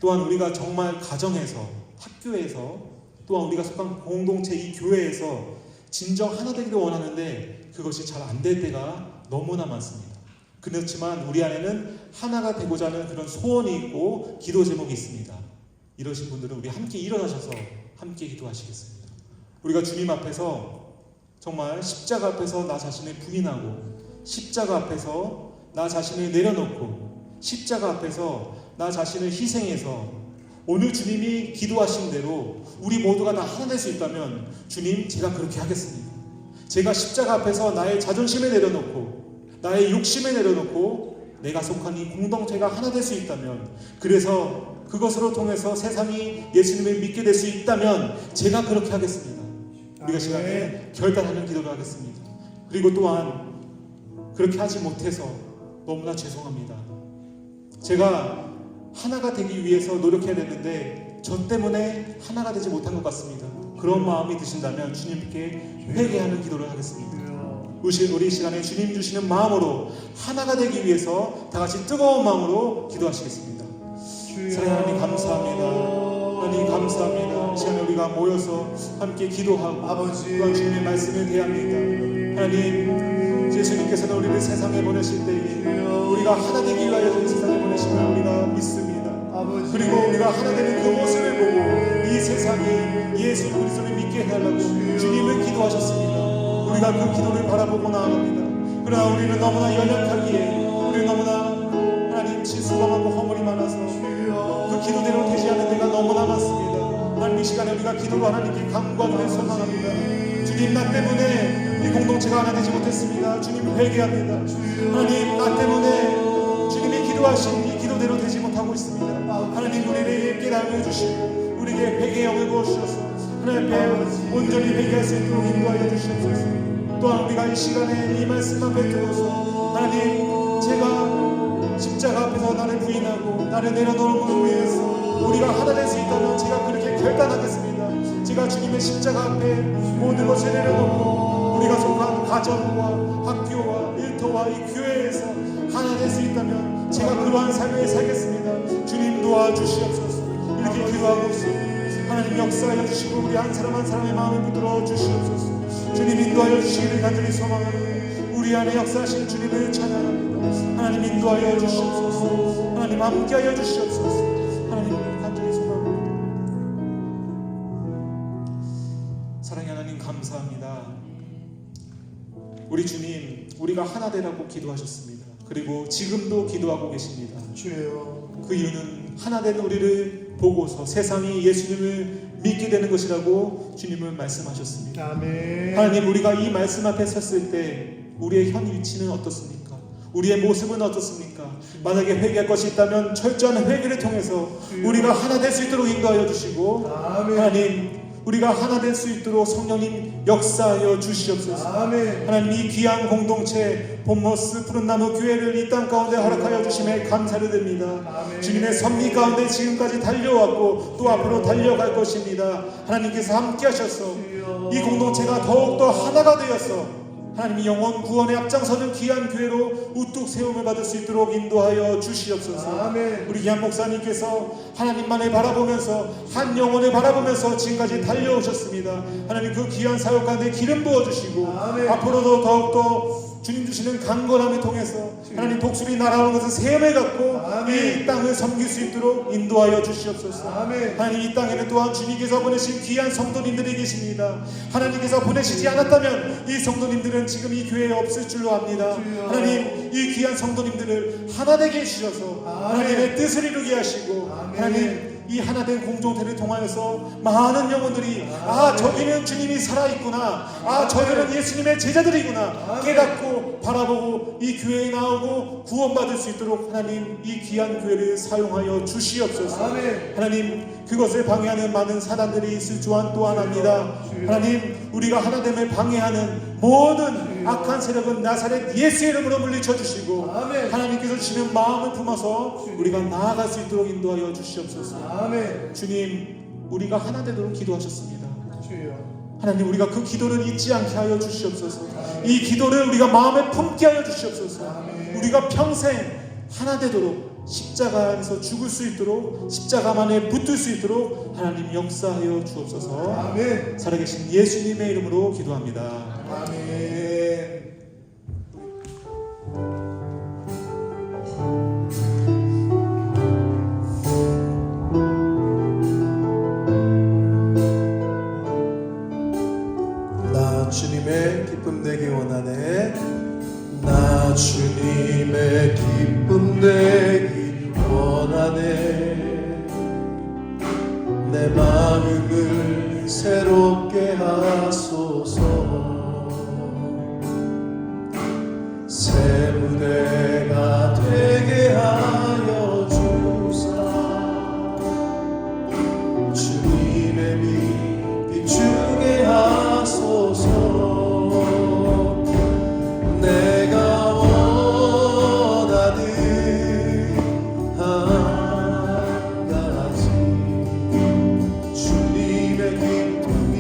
또한 우리가 정말 가정에서, 학교에서, 또한 우리가 속한 공동체 이 교회에서 진정 하나 되기를 원하는데 그것이 잘 안 될 때가 너무나 많습니다. 그렇지만 우리 안에는 하나가 되고자 하는 그런 소원이 있고 기도 제목이 있습니다. 이러신 분들은 우리 함께 일어나셔서 함께 기도하시겠습니다. 우리가 주님 앞에서 정말 십자가 앞에서 나 자신을 부인하고 십자가 앞에서 나 자신을 내려놓고 십자가 앞에서 나 자신을 희생해서 오늘 주님이 기도하신 대로 우리 모두가 다 하나 될 수 있다면 주님 제가 그렇게 하겠습니다. 제가 십자가 앞에서 나의 자존심을 내려놓고 나의 욕심을 내려놓고 내가 속한 이 공동체가 하나 될 수 있다면 그래서 그것으로 통해서 세상이 예수님을 믿게 될 수 있다면 제가 그렇게 하겠습니다. 우리가 시간에 결단하는 기도를 하겠습니다. 그리고 또한 그렇게 하지 못해서 너무나 죄송합니다. 제가 하나가 되기 위해서 노력해야 됐는데 저 때문에 하나가 되지 못한 것 같습니다. 그런 마음이 드신다면 주님께 회개하는 기도를 하겠습니다. 우리 시간에 주님 주시는 마음으로 하나가 되기 위해서 다 같이 뜨거운 마음으로 기도하시겠습니다. 사랑하는 하나님 감사합니다. 하나님 감사합니다. 이 시간에 우리가 모여서 함께 기도하고 아버지 또한 주님의 말씀을 대합니다. 하나님 예수님께서는 우리를 세상에 보내실 때에 우리가 하나 되기 위하여 이 세상에 보내심을 우리가 믿습니다. 아버지 그리고 우리가 하나 되는 그 모습을 보고 이 세상이 예수 그리스도를 믿게 해달라고 주님을 기도하셨습니다. 우리가 그 기도를 바라보고 나아갑니다. 그러나 우리는 너무나 연약하기에 우리는 너무나 하나님 실수가 많고 허물이 많아서 그 기도대로 되지 않는 데가 너무나 많습니다. 하나님 이 시간에 우리가 기도로 하나님께 간구하기를 소망합니다. 주님 나 때문에 이 공동체가 하나 되지 못했습니다. 주님 회개합니다. 하나님 나 때문에 주님이 기도하신 이 기도대로 되지 못하고 있습니다. 하나님 우리를 깨닫게 해주시고 우리에게 회개의 영을 부어주셔서 하나님 앞에 온전히 회개할 수 있도록 인도하여 주시옵소서. 또한 우리가 이 시간에 이 말씀 앞에 두어서 하나님 제가 십자가 앞에서 나를 부인하고 나를 내려놓은 것을 위해서 우리가 하나 될 수 있다면 제가 그렇게 결단하겠습니다. 제가 주님의 십자가 앞에 모든 것을 내려놓고 우리가 속한 가정과 학교와 일터와 이 교회에서 하나 될 수 있다면 제가 그러한 삶을 살겠습니다. 주님 도와주시옵소서. 이렇게 기도하고 있습니다. 하나님 역사하여 주시고 우리 한 사람 한 사람의 마음을 붙들어 주시옵소서. 주님 인도하여 주시기를 간절히 소망합니다. 우리 안에 역사하신 주님을 찬양합니다. 하나님 인도하여 주시옵소서. 하나님 함께하여 주시옵소서. 하나님 간절히 소망합니다. 사랑의 하나님 감사합니다. 우리 주님 우리가 하나 되라고 기도하셨습니다. 그리고 지금도 기도하고 계십니다. 주여 그 이유는 하나 된 우리를 보고서 세상이 예수님을 믿게 되는 것이라고 주님은 말씀하셨습니다. 아멘. 하나님 우리가 이 말씀 앞에 섰을 때 우리의 현 위치는 어떻습니까? 우리의 모습은 어떻습니까? 만약에 회개할 것이 있다면 철저한 회개를 통해서 우리가 하나 될 수 있도록 인도하여 주시고 아멘. 하나님 우리가 하나 될 수 있도록 성령님 역사하여 주시옵소서. 아멘. 하나님 이 귀한 공동체 본모스 푸른나무 교회를 이 땅 가운데 허락하여 주심에 감사를 드립니다. 아멘. 주님의 섭리 가운데 지금까지 달려왔고 또 앞으로 달려갈 것입니다. 하나님께서 함께 하셔서 이 공동체가 더욱더 하나가 되어서 하나님이 영혼 구원에 앞장서는 귀한 교회로 우뚝 세움을 받을 수 있도록 인도하여 주시옵소서. 아멘. 우리 기한 목사님께서 하나님만을 바라보면서 한 영혼을 바라보면서 지금까지 달려오셨습니다. 하나님 그 귀한 사역 가운데 기름 부어주시고 아멘. 앞으로도 더욱더 주님 주시는 강건함을 통해서 하나님 독수리 날아오는 것을 세움을 갖고 아멘. 이 땅을 섬길 수 있도록 인도하여 주시옵소서. 아멘. 하나님 이 땅에는 또한 주님께서 보내신 귀한 성도님들이 계십니다. 하나님께서 보내시지 않았다면 이 성도님들은 지금 이 교회에 없을 줄로 압니다. 주여. 하나님 이 귀한 성도님들을 하나 되게 해주셔서 아멘. 하나님의 뜻을 이루게 하시고 아멘. 하나님 이 하나된 공동체를 통하여서 많은 영혼들이 저기는 주님이 살아있구나, 저들은 예수님의 제자들이구나 깨닫고 바라보고 이 교회에 나오고 구원받을 수 있도록 하나님 이 귀한 교회를 사용하여 주시옵소서. 아멘. 하나님 그것을 방해하는 많은 사단들이 있을 줄 또한 압니다. 하나님 우리가 하나됨을 방해하는 모든 악한 세력은 나사렛 예수의 이름으로 물리쳐 주시고 아멘. 하나님께서 주시는 마음을 품어서 우리가 나아갈 수 있도록 인도하여 주시옵소서. 아멘. 주님 우리가 하나 되도록 기도하셨습니다. 주여 하나님 우리가 그 기도를 잊지 않게 하여 주시옵소서. 이 기도를 우리가 마음에 품게 하여 주시옵소서. 우리가 평생 하나 되도록 십자가에서 죽을 수 있도록 십자가만에 붙들 수 있도록 하나님 역사하여 주옵소서. 아멘. 살아계신 예수님의 이름으로 기도합니다. 아멘. 네. 나 주님의 기쁨 되길 원하네. 내 마음을 새롭게 하소서. 새 무대가 되게 하여 주사. 주님의 빛 비추게 하소서. 내가 원하는 한 가지 주님의 기쁨이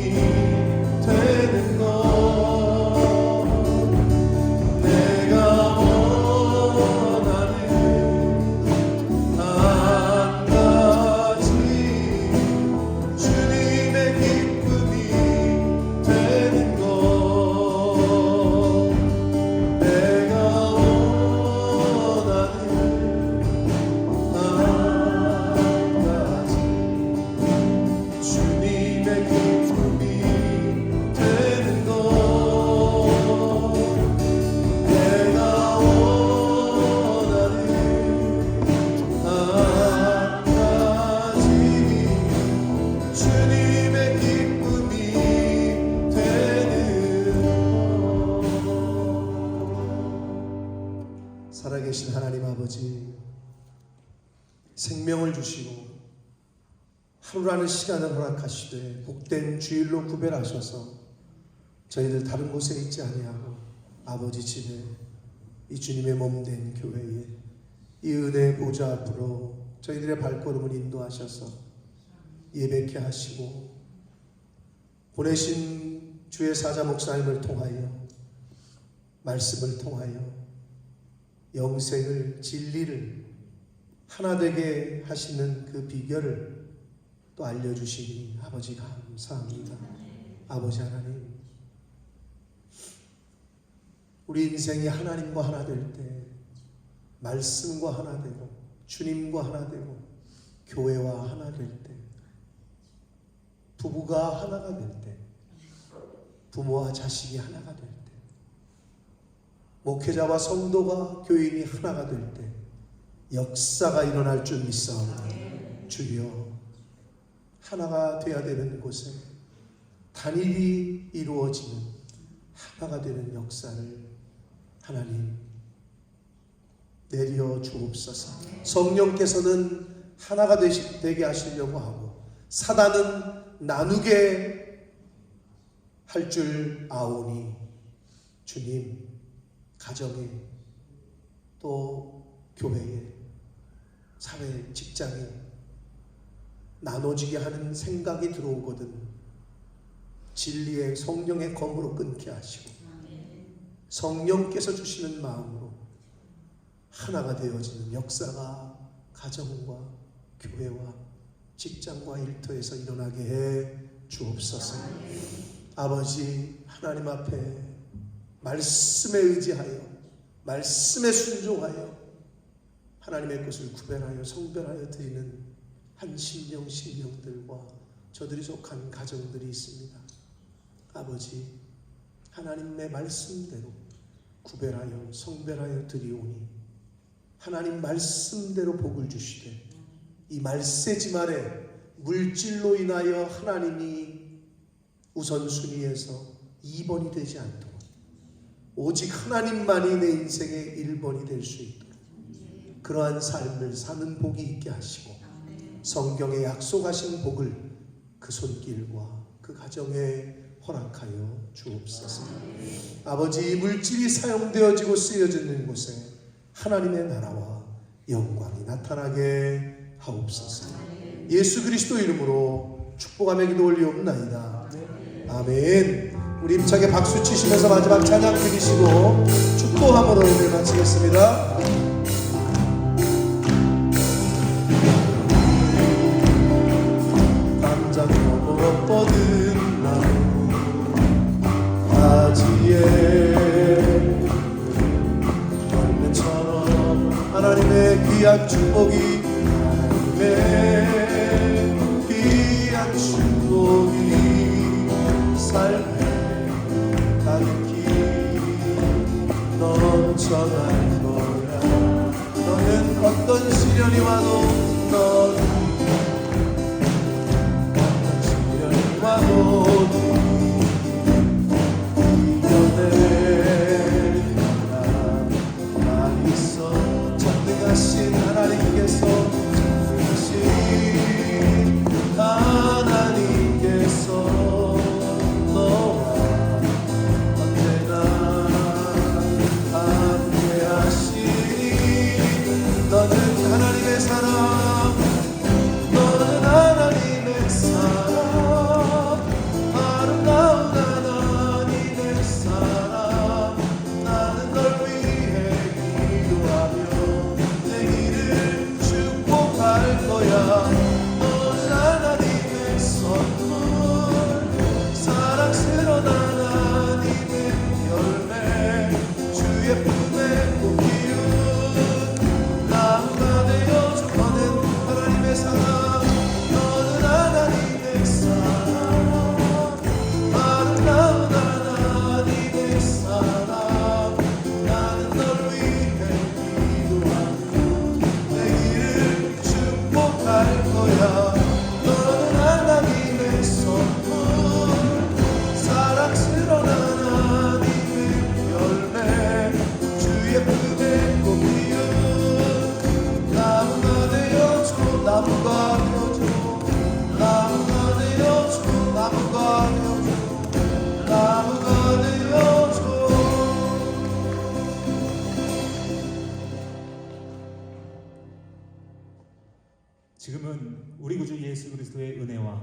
되는 것. 내가 원하는 한 가지 주님의 기쁨이 되는 것. 내가 원하는 한 가지 주님의 기쁨이 되는 것. 내가 원하는 한 가지 주님의 기쁨이 되는 것. 살아계신 하나님 아버지, 생명을 주시고 하루라는 시간을 허락하시되 복된 주일로 구별하셔서 저희들 다른 곳에 있지 아니하고 아버지 집에 이 주님의 몸된 교회에 이 은혜의 보좌 앞으로 저희들의 발걸음을 인도하셔서 예배케 하시고 보내신 주의 사자 목사님을 통하여 말씀을 통하여 영생을 진리를 하나 되게 하시는 그 비결을 또 알려주시니 아버지 감사합니다. 아버지 하나님, 우리 인생이 하나님과 하나 될 때, 말씀과 하나 되고 주님과 하나 되고 교회와 하나 될 때, 부부가 하나가 될 때, 부모와 자식이 하나가 될 때, 목회자와 성도가 교인이 하나가 될 때 역사가 일어날 줄 믿사옵니다. 주여, 하나가 되어야 되는 곳에 단일이 이루어지는 하나가 되는 역사를 하나님 내려 주옵소서. 성령께서는 하나가 되게 하시려고 하고 사단은 나누게 할 줄 아오니 주님, 가정에 또 교회에 사회 직장에 나눠지게 하는 생각이 들어오거든 진리의 성령의 검으로 끊게 하시고 성령께서 주시는 마음으로 하나가 되어지는 역사가 가정과 교회와 직장과 일터에서 일어나게 해 주옵소서. 아버지 하나님 앞에 말씀에 의지하여 말씀에 순종하여 하나님의 것을 구별하여 성별하여 드리는 한 신령들과 저들이 속한 가정들이 있습니다. 아버지, 하나님의 말씀대로 구별하여 성별하여 드리오니 하나님 말씀대로 복을 주시되 이 말세지 말에 물질로 인하여 하나님이 우선순위에서 2번이 되지 않도록 오직 하나님만이 내 인생의 1번이 될 수 있도록 그러한 삶을 사는 복이 있게 하시고 성경에 약속하신 복을 그 손길과 그 가정에 허락하여 주옵소서. 아버지, 이 물질이 사용되어지고 쓰여지는 곳에 하나님의 나라와 영광이 나타나게 하옵소서. 예수 그리스도 이름으로 축복하며 기도 올리옵나이다. 아멘. 우리 힘차게 박수 치시면서 마지막 찬양 드리시고 축복함으로 예배 마치겠습니다. 담장 넘어 뻗은 나무 가지에 열매처럼 하나님의 귀한 축복이 하나님의 귀한 축복이 삶에 가득히 전할 거야. 너는 어떤 시련이 와도 어떤 시련이 와도 나 있어. 전능하신 하나님께서 너와 언제나 함께 하시니. 너는 하나님의 사람, 너는 하나님의 사람, 아름다운 하나님의 사람. 나는 널 위해 기도하며 내 길을 축복할 거야. 너는 하나님의 선물, 사랑스러운 하나님의 열매, 주의 품에 꼭 키운 나무가 되어줘. 너는 하나님의 사람, 너는 하나님의 사람, 아름다운 하나님의 사람. 나는 널 위해 기도하며 내 길을 축복할 거야. 너는 하나님의 선물, 사랑스러운 하나님의 열매, 주의 품에 꼭 피운 나무가 되어줘. 나무가 되어줘. 나무가 되어줘. 나무가 되어줘. 나무가 되어줘. 지금은 우리 구주 예수 그리스도의 은혜와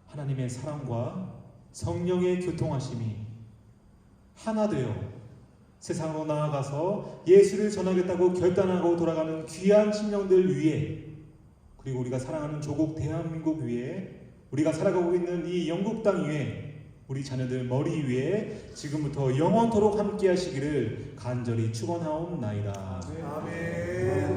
하나님의 사랑과 성령의 교통하심이 하나 되어 세상으로 나아가서 예수를 전하겠다고 결단하고 돌아가는 귀한 심령들 위에, 그리고 우리가 사랑하는 조국 대한민국 위에, 우리가 살아가고 있는 이 영국 땅 위에, 우리 자녀들 머리 위에 지금부터 영원토록 함께 하시기를 간절히 축원하옵나이다. 아멘.